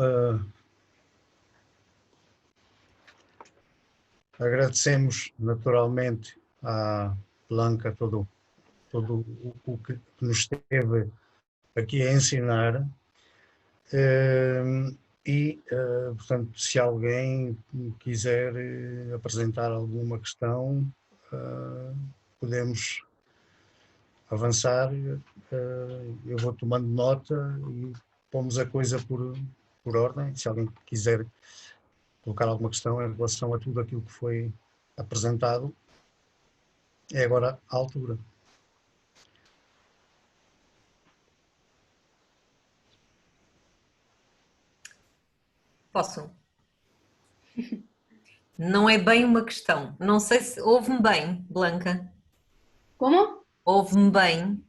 agradecemos naturalmente à Blanca todo o que nos esteve aqui a ensinar. Portanto, se alguém quiser apresentar alguma questão, podemos avançar. Eu vou tomando nota e pomos a coisa por ordem. Se alguém quiser colocar alguma questão em relação a tudo aquilo que foi apresentado, é agora a altura. Posso? Não é bem uma questão. Não sei se ouve-me bem, Blanca. Como? Ouve-me bem?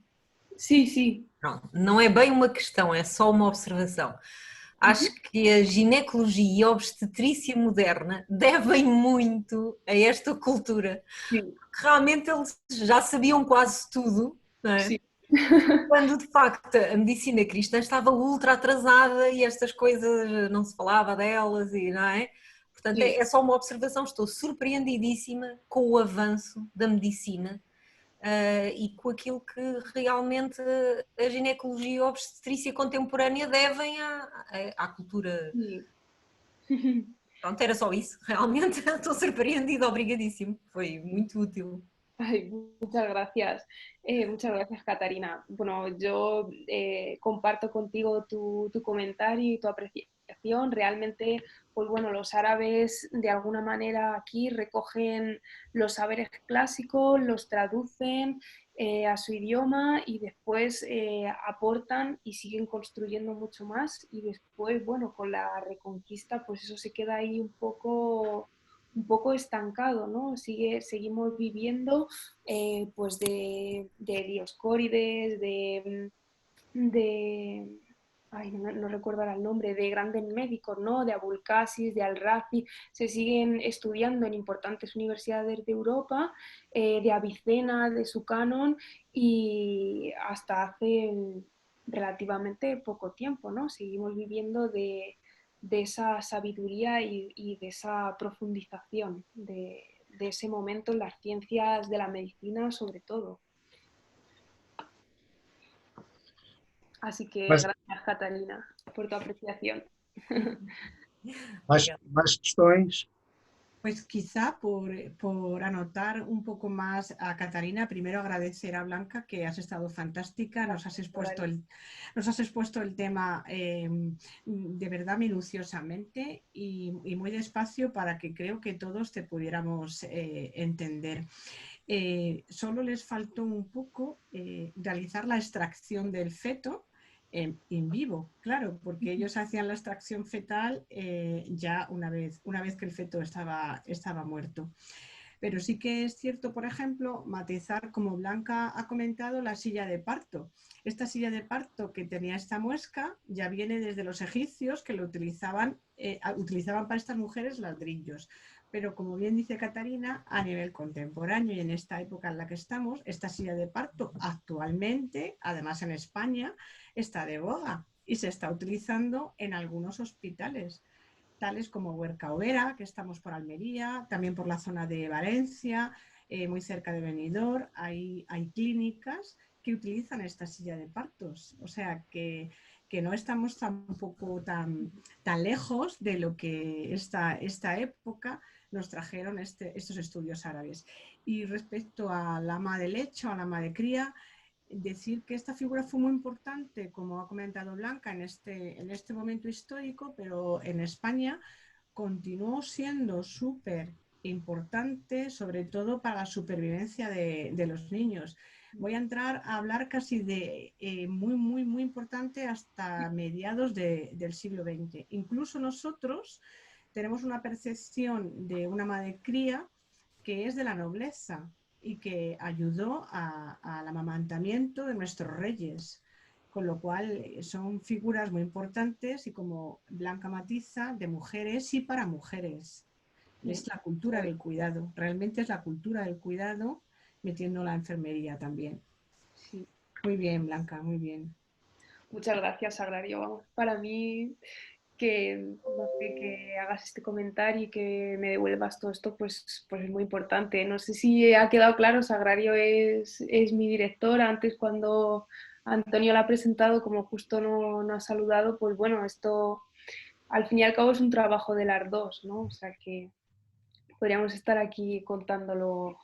Sim, sim. Pronto. Não é bem uma questão, é só uma observação. Acho que a ginecologia e a obstetrícia moderna devem muito a esta cultura. Sim. Porque realmente eles já sabiam quase tudo, não é? Sim. Quando de facto a medicina cristã estava ultra atrasada e estas coisas não se falava delas, e não é? Portanto, Sim. é só uma observação. Estou surpreendidíssima com o avanço da medicina e com aquilo que realmente a ginecologia e a obstetrícia contemporânea devem à cultura. Sim. Pronto, era só isso. Realmente estou surpreendida, obrigadíssimo. Foi muito útil. Ay, muchas gracias, Catarina. Bueno, yo comparto contigo tu comentario y tu apreciación. Realmente, pues bueno, los árabes de alguna manera aquí recogen los saberes clásicos, los traducen a su idioma y después aportan y siguen construyendo mucho más. Y después, bueno, con la reconquista, pues eso se queda ahí un poco estancado, ¿no? Seguimos viviendo pues de Dioscórides, ay, no recuerdo ahora el nombre, de grandes médicos, ¿no? De Abulcasis, de Al-Razi, se siguen estudiando en importantes universidades de Europa, de Avicena, de su canon, y hasta hace relativamente poco tiempo, ¿no? Seguimos viviendo de esa sabiduría y de esa profundización de ese momento en las ciencias de la medicina sobre todo. Así que Mas, gracias, Catalina, por tu apreciación. mais questões? Pues quizá por anotar un poco más a Catarina, primero agradecer a Blanca que has estado fantástica, nos has expuesto el tema de verdad minuciosamente y muy despacio para que creo que todos te pudiéramos entender. Solo les faltó un poco realizar la extracción del feto en vivo, claro, porque ellos hacían la extracción fetal ya una vez que el feto estaba muerto. Pero sí que es cierto, por ejemplo, matizar, como Blanca ha comentado, la silla de parto. Esta silla de parto que tenía esta muesca ya viene desde los egipcios, que lo utilizaban para estas mujeres ladrillos. Pero como bien dice Catarina, a nivel contemporáneo y en esta época en la que estamos, esta silla de parto actualmente, además en España, está de boga y se está utilizando en algunos hospitales, tales como Huerca Overa, que estamos por Almería, también por la zona de Valencia, muy cerca de Benidorm, hay clínicas que utilizan esta silla de partos. O sea que no estamos tampoco tan lejos de lo que esta época nos trajeron estos estudios árabes. Y respecto al ama de leche o al ama de cría, decir que esta figura fue muy importante, como ha comentado Blanca, en este momento histórico, pero en España continuó siendo súper importante, sobre todo para la supervivencia de los niños. Voy a entrar a hablar casi de muy importante hasta mediados del siglo XX. Incluso nosotros tenemos una percepción de una ama de cría que es de la nobleza y que ayudó al amamantamiento de nuestros reyes, con lo cual son figuras muy importantes y, como Blanca matiza, de mujeres y para mujeres. Es la cultura del cuidado, realmente es la cultura del cuidado, metiendo la enfermería también. Sí. Muy bien, Blanca, muy bien. Muchas gracias, Sagrario. Vamos, para mí que, no sé, que hagas este comentario y que me devuelvas todo esto, pues es muy importante. No sé si ha quedado claro, Sagrario es mi director. Antes, cuando Antonio la ha presentado, como justo no ha saludado, pues bueno, esto al fin y al cabo es un trabajo de las dos, ¿no? O sea que podríamos estar aquí contándolo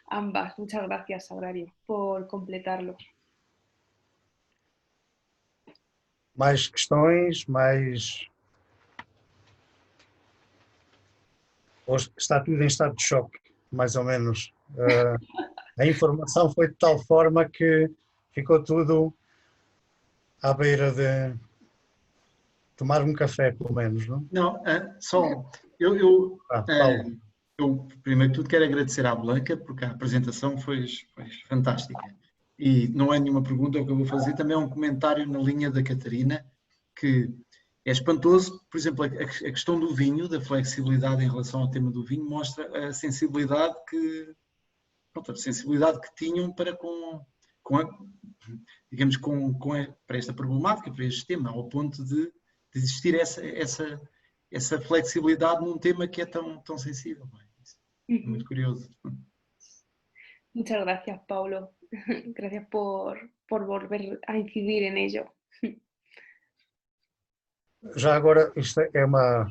ambas. Muchas gracias, Sagrario, por completarlo. Mais questões? Mais... Ou está tudo em estado de choque, mais ou menos? A informação foi de tal forma que ficou tudo à beira de tomar um café, pelo menos, não? Não, só, eu Paulo. primeiro de tudo quero agradecer à Blanca, porque a apresentação foi fantástica. E não é nenhuma pergunta o que eu vou fazer, também é um comentário na linha da Catarina, que é espantoso. Por exemplo, a questão do vinho, da flexibilidade em relação ao tema do vinho, mostra a sensibilidade que tinham para para esta problemática, para este tema, ao ponto de existir essa flexibilidade num tema que é tão sensível. Muito curioso. Muchas gracias, Paulo. Gracias por volver a incidir en ello. Já agora, isto é uma...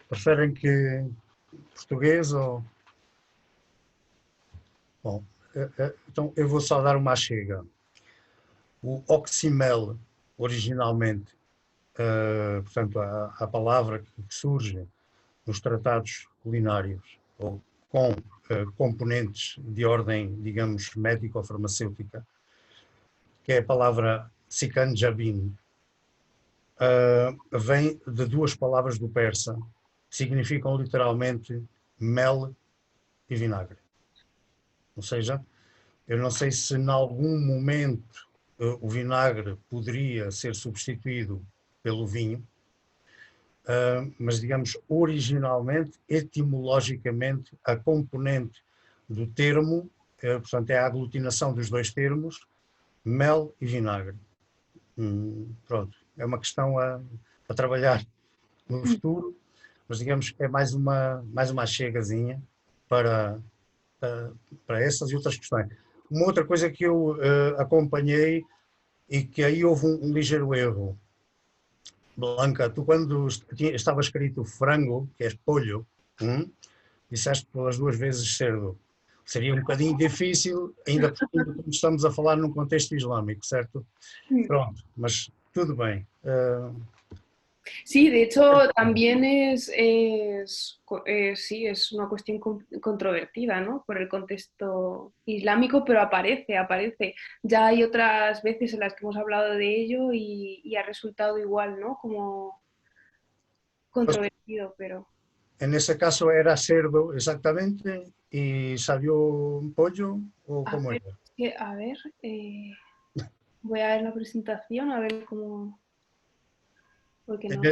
Preferem que português ou... Bom, então eu vou só dar uma chega. O oximel, originalmente, portanto, a palavra que surge nos tratados culinários, ou com componentes de ordem, digamos, médico-farmacêutica, que é a palavra sikanjabin, vem de duas palavras do persa, que significam literalmente mel e vinagre. Ou seja, eu não sei se em algum momento o vinagre poderia ser substituído pelo vinho, mas, digamos, originalmente, etimologicamente, a componente do termo portanto, é a aglutinação dos dois termos, mel e vinagre. Pronto, é uma questão a trabalhar no futuro, mas digamos que é mais uma chegazinha para, para essas e outras questões. Uma outra coisa que eu acompanhei e que aí houve um ligeiro erro. Blanca, tu quando estava escrito frango, que é pollo, disseste pelas 2 vezes cerdo. Seria um bocadinho difícil, ainda por cima, como estamos a falar num contexto islâmico, certo? Pronto, mas tudo bem. Sí, de hecho también sí, es una cuestión controvertida, ¿no? Por el contexto islámico, pero aparece. Ya hay otras veces en las que hemos hablado de ello y ha resultado igual, ¿no? Como controvertido, pero... En ese caso era cerdo exactamente y salió un pollo o cómo era. A ver, voy a ver la presentación, a ver cómo... Porque no...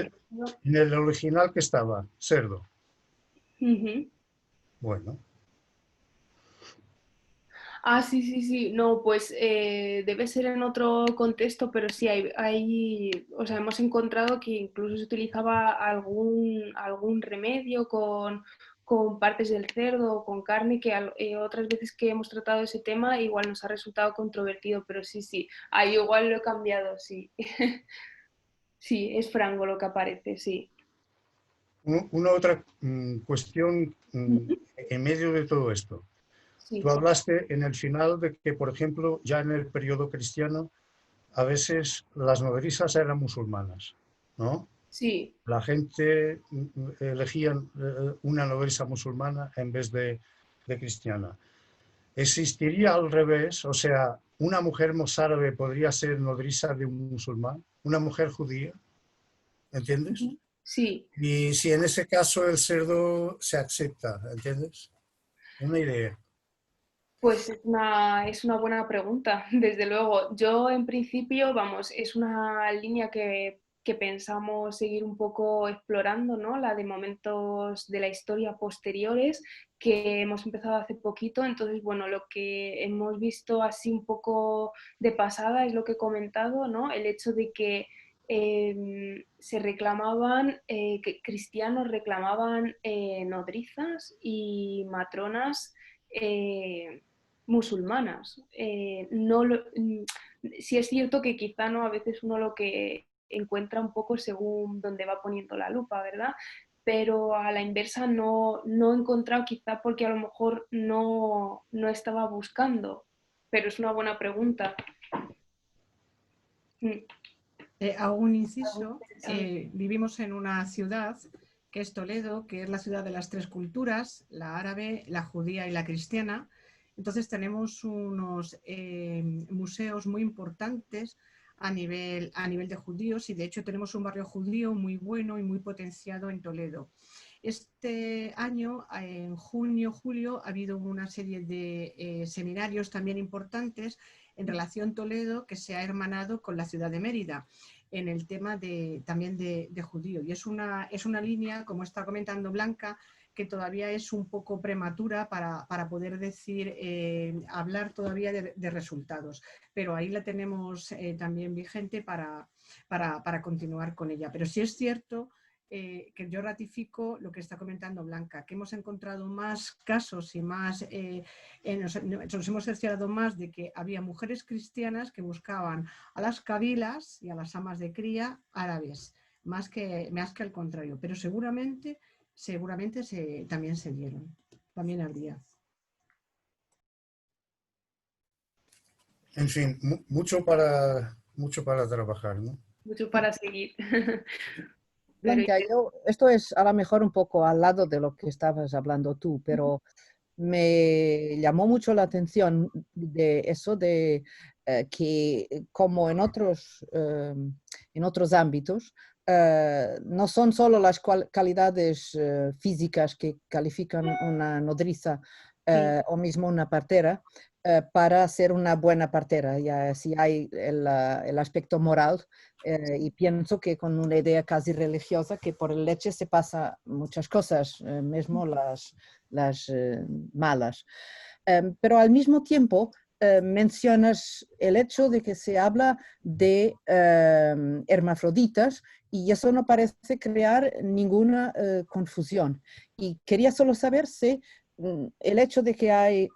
En el original que estaba, cerdo. Bueno. Ah, sí. No, pues debe ser en otro contexto, pero sí, o sea, hemos encontrado que incluso se utilizaba algún remedio con partes del cerdo o con carne, que otras veces que hemos tratado ese tema igual nos ha resultado controvertido, pero sí, ahí igual lo he cambiado, sí. Sí, es frango lo que aparece, sí. Una otra cuestión en medio de todo esto. Sí. Tú hablaste en el final de que, por ejemplo, ya en el periodo cristiano, a veces las nodrizas eran musulmanas, ¿no? Sí. La gente elegía una nodriza musulmana en vez de cristiana. ¿Existiría al revés? O sea, ¿una mujer mozárabe podría ser nodriza de un musulmán? ¿Una mujer judía? ¿Entiendes? Sí. Y si en ese caso el cerdo se acepta, ¿entiendes? Una idea. Pues es una buena pregunta, desde luego. Yo en principio, vamos, es una línea que pensamos seguir un poco explorando, ¿no? La de momentos de la historia posteriores que hemos empezado hace poquito. Entonces, bueno, lo que hemos visto así un poco de pasada es lo que he comentado, ¿no? El hecho de que se reclamaban, que cristianos reclamaban nodrizas y matronas musulmanas. Sí es cierto que quizá no a veces uno lo que encuentra un poco según donde va poniendo la lupa, ¿verdad? Pero a la inversa no he encontrado, quizá porque a lo mejor no estaba buscando, pero es una buena pregunta. Hago un inciso. Vivimos en una ciudad que es Toledo, que es la ciudad de las 3 culturas, la árabe, la judía y la cristiana. Entonces tenemos unos museos muy importantes a nivel de judíos, y de hecho tenemos un barrio judío muy bueno y muy potenciado en Toledo. Este año, en junio, julio, ha habido una serie de seminarios también importantes en relación Toledo, que se ha hermanado con la ciudad de Mérida en el tema también de judío. Y es una línea, como está comentando Blanca, que todavía es un poco prematura para poder decir, hablar todavía de resultados. Pero ahí la tenemos también vigente para continuar con ella. Pero sí es cierto que yo ratifico lo que está comentando Blanca, que hemos encontrado más casos y más, nos hemos cerciorado más de que había mujeres cristianas que buscaban a las cabilas y a las amas de cría árabes, más que al contrario, pero seguramente también se dieron, también habría. En fin, mucho para trabajar, ¿no? Mucho para seguir. Blanca, esto es a lo mejor un poco al lado de lo que estabas hablando tú, pero me llamó mucho la atención de eso de que como en otros ámbitos, no son solo las calidades físicas que califican una nodriza o mismo una partera para ser una buena partera, ya si hay el aspecto moral. Y pienso que con una idea casi religiosa que por el leche se pasa muchas cosas, mismo las malas. Pero al mismo tiempo mencionas el hecho de que se habla de hermafroditas y eso no parece crear ninguna confusión. Y quería solo saber si el hecho de que hay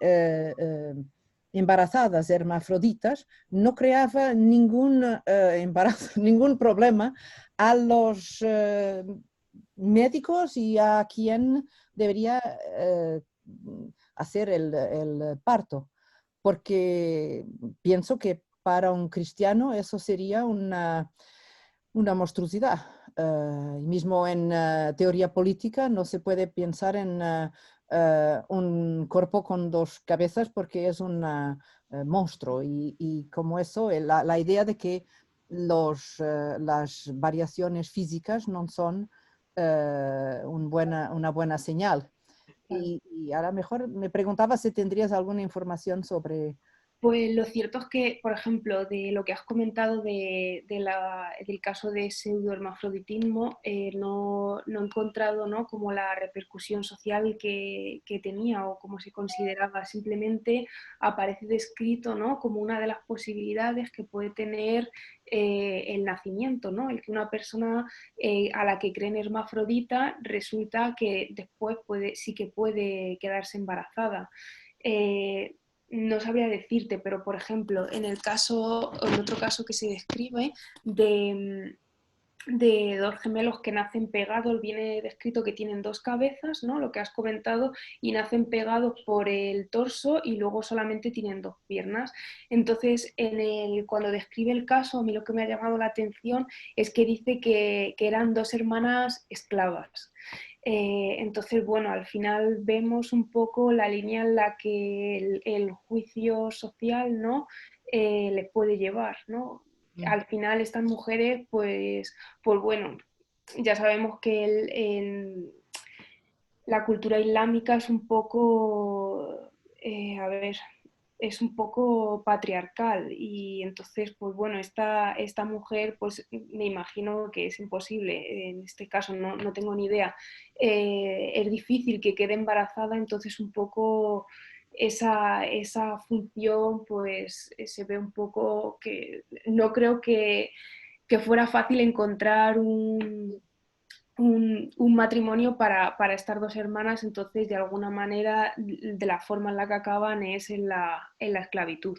embarazadas hermafroditas no creaba ningún embarazo, ningún problema a los médicos y a quien debería hacer el parto, porque pienso que para un cristiano eso sería una monstruosidad. Mismo en teoría política no se puede pensar en un cuerpo con dos cabezas porque es un monstruo y como eso, la idea de que las variaciones físicas no son una buena señal. Y a lo mejor me preguntaba si tendrías alguna información sobre... Pues lo cierto es que, por ejemplo, de lo que has comentado del caso de pseudohermafroditismo, no he encontrado, ¿no?, como la repercusión social que tenía o cómo se consideraba. Simplemente aparece descrito, ¿no?, como una de las posibilidades que puede tener el nacimiento, ¿no? El que una persona a la que creen hermafrodita resulta que después sí que puede quedarse embarazada. No sabría decirte, pero por ejemplo, en otro caso que se describe de dos gemelos que nacen pegados, viene descrito que tienen dos cabezas, ¿no?, lo que has comentado, y nacen pegados por el torso y luego solamente tienen dos piernas. Entonces, cuando describe el caso, a mí lo que me ha llamado la atención es que dice que eran dos hermanas esclavas. Entonces, bueno, al final vemos un poco la línea en la que el juicio social, ¿no?, les puede llevar, ¿no? Al final estas mujeres, pues bueno, ya sabemos que la cultura islámica es un poco, a ver, es un poco patriarcal y entonces, pues bueno, esta mujer, pues me imagino que es imposible, en este caso no tengo ni idea, es difícil que quede embarazada, entonces un poco esa función pues se ve un poco que no creo que fuera fácil encontrar un matrimonio para estas dos hermanas, entonces de alguna manera de la forma en la que acaban es en la esclavitud.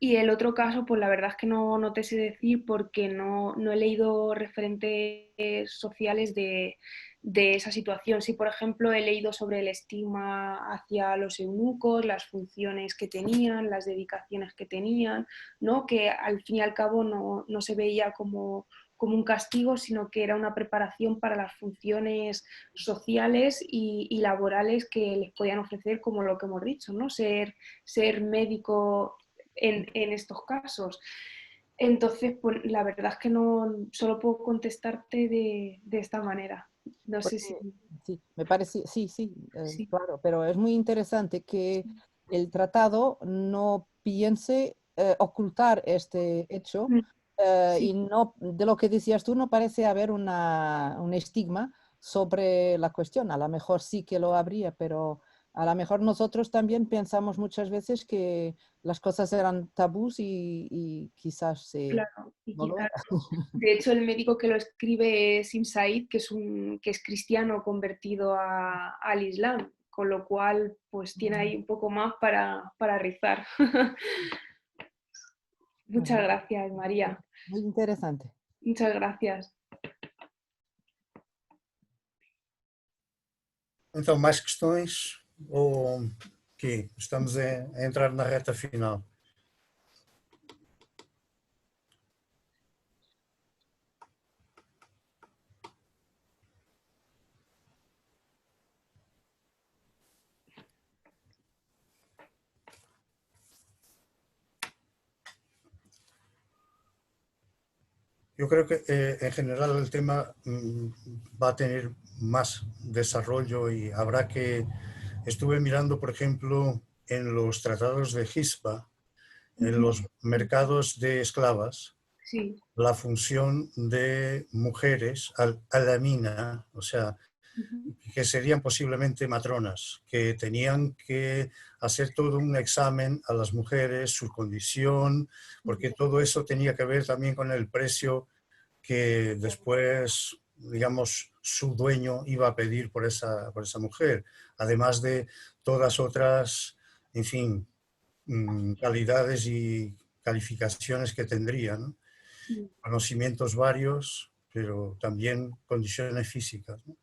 Y el otro caso, pues la verdad es que no te sé decir porque no he leído referentes sociales de esa situación. Sí, por ejemplo, he leído sobre el estigma hacia los eunucos, las funciones que tenían, las dedicaciones que tenían, ¿no?, que al fin y al cabo no se veía como un castigo, sino que era una preparación para las funciones sociales y laborales que les podían ofrecer, como lo que hemos dicho, ¿no?, ser médico en estos casos. Entonces, pues la verdad es que no solo puedo contestarte de esta manera. No sé si... Sí, me parece, sí, Sí. claro, pero es muy interesante que el tratado no piense ocultar este hecho y Sí. no, de lo que decías tú, no parece haber un estigma sobre la cuestión. A lo mejor sí que lo habría, pero a lo mejor nosotros también pensamos muchas veces que las cosas eran tabús y quizás Claro, y no lo quizás era. no. De hecho, el médico que lo escribe es Ibn Said, que es cristiano convertido al Islam, con lo cual pues tiene ahí un poco más para rizar. Muchas Bueno, gracias, María. muy interesante. Muchas gracias. Então, mais questões? Ou que estamos a entrar na reta final? Yo creo que en general el tema va a tener más desarrollo y habrá que... Estuve mirando, por ejemplo, en los tratados de Gispa, en los mercados de esclavas, Sí, la función de mujeres, alamina, o sea, que serían posiblemente matronas, que tenían que hacer todo un examen a las mujeres, su condición, porque todo eso tenía que ver también con el precio que después, digamos, su dueño iba a pedir por esa mujer, además de todas otras, en fin, calidades y calificaciones que tendría, ¿no? Conocimientos varios, pero también condiciones físicas, ¿no?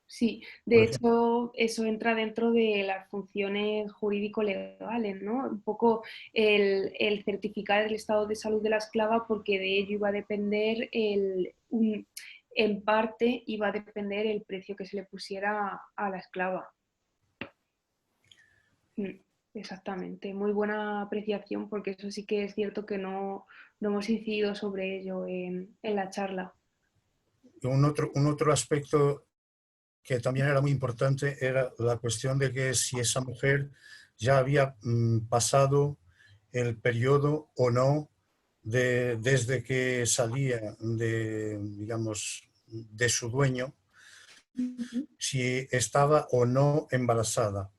Sí, de hecho, eso entra dentro de las funciones jurídico-legales, ¿no? Un poco el certificar el estado de salud de la esclava, porque de ello iba a depender, en parte, iba a depender el precio que se le pusiera a la esclava. Exactamente, muy buena apreciación, porque eso sí que es cierto que no hemos incidido sobre ello en la charla. Un otro aspecto que también era muy importante era la cuestión de que si esa mujer ya había pasado el periodo o no desde que salía digamos, de su dueño, si estaba o no embarazada.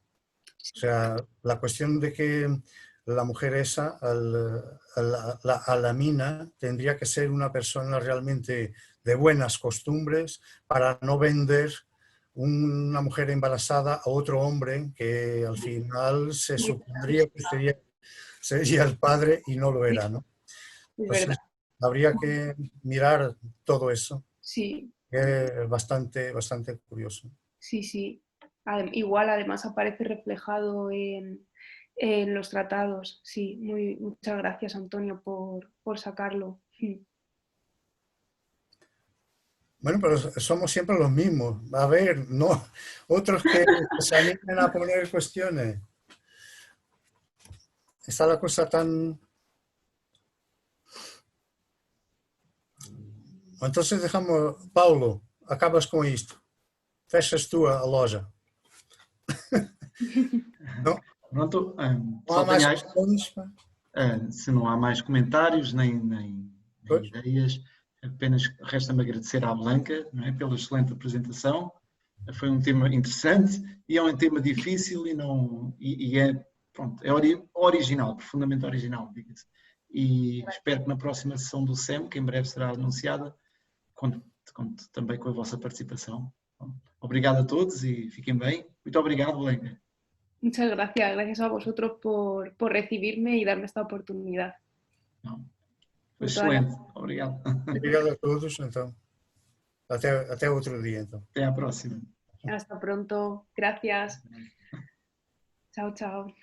O sea, la cuestión de que la mujer esa, a la mina, tendría que ser una persona realmente de buenas costumbres para no vender una mujer embarazada a otro hombre que al final se supondría que sería el padre y no lo era, ¿no? Entonces, habría que mirar todo eso. Sí. Es bastante curioso. Sí, sí. Igual además aparece reflejado en los tratados. Sí, muchas gracias, Antonio, por sacarlo. Bueno, pero somos siempre los mismos. A ver, no otros que se animen a poner cuestiones. Está la cosa tan... Entonces dejamos... Paulo, acabas com isto. Fechas tu a loja. Não? Pronto, Não há mais questões? se não há mais comentários nem ideias, apenas resta-me agradecer à Blanca, não é, pela excelente apresentação. Foi um tema interessante e é um tema difícil e é original, profundamente original, diga-se. E espero que na próxima sessão do SEM, que em breve será anunciada, conte também com a vossa participação. Obrigado a todos e fiquem bem. Muito obrigado, Blanca. Muchas gracias. Gracias a vosotros por recibirme y darme esta oportunidad. Foi excelente. Obrigado. Obrigado a todos, então. Até outro dia, então. Até à próxima. Hasta pronto. Gracias. Chao, chao.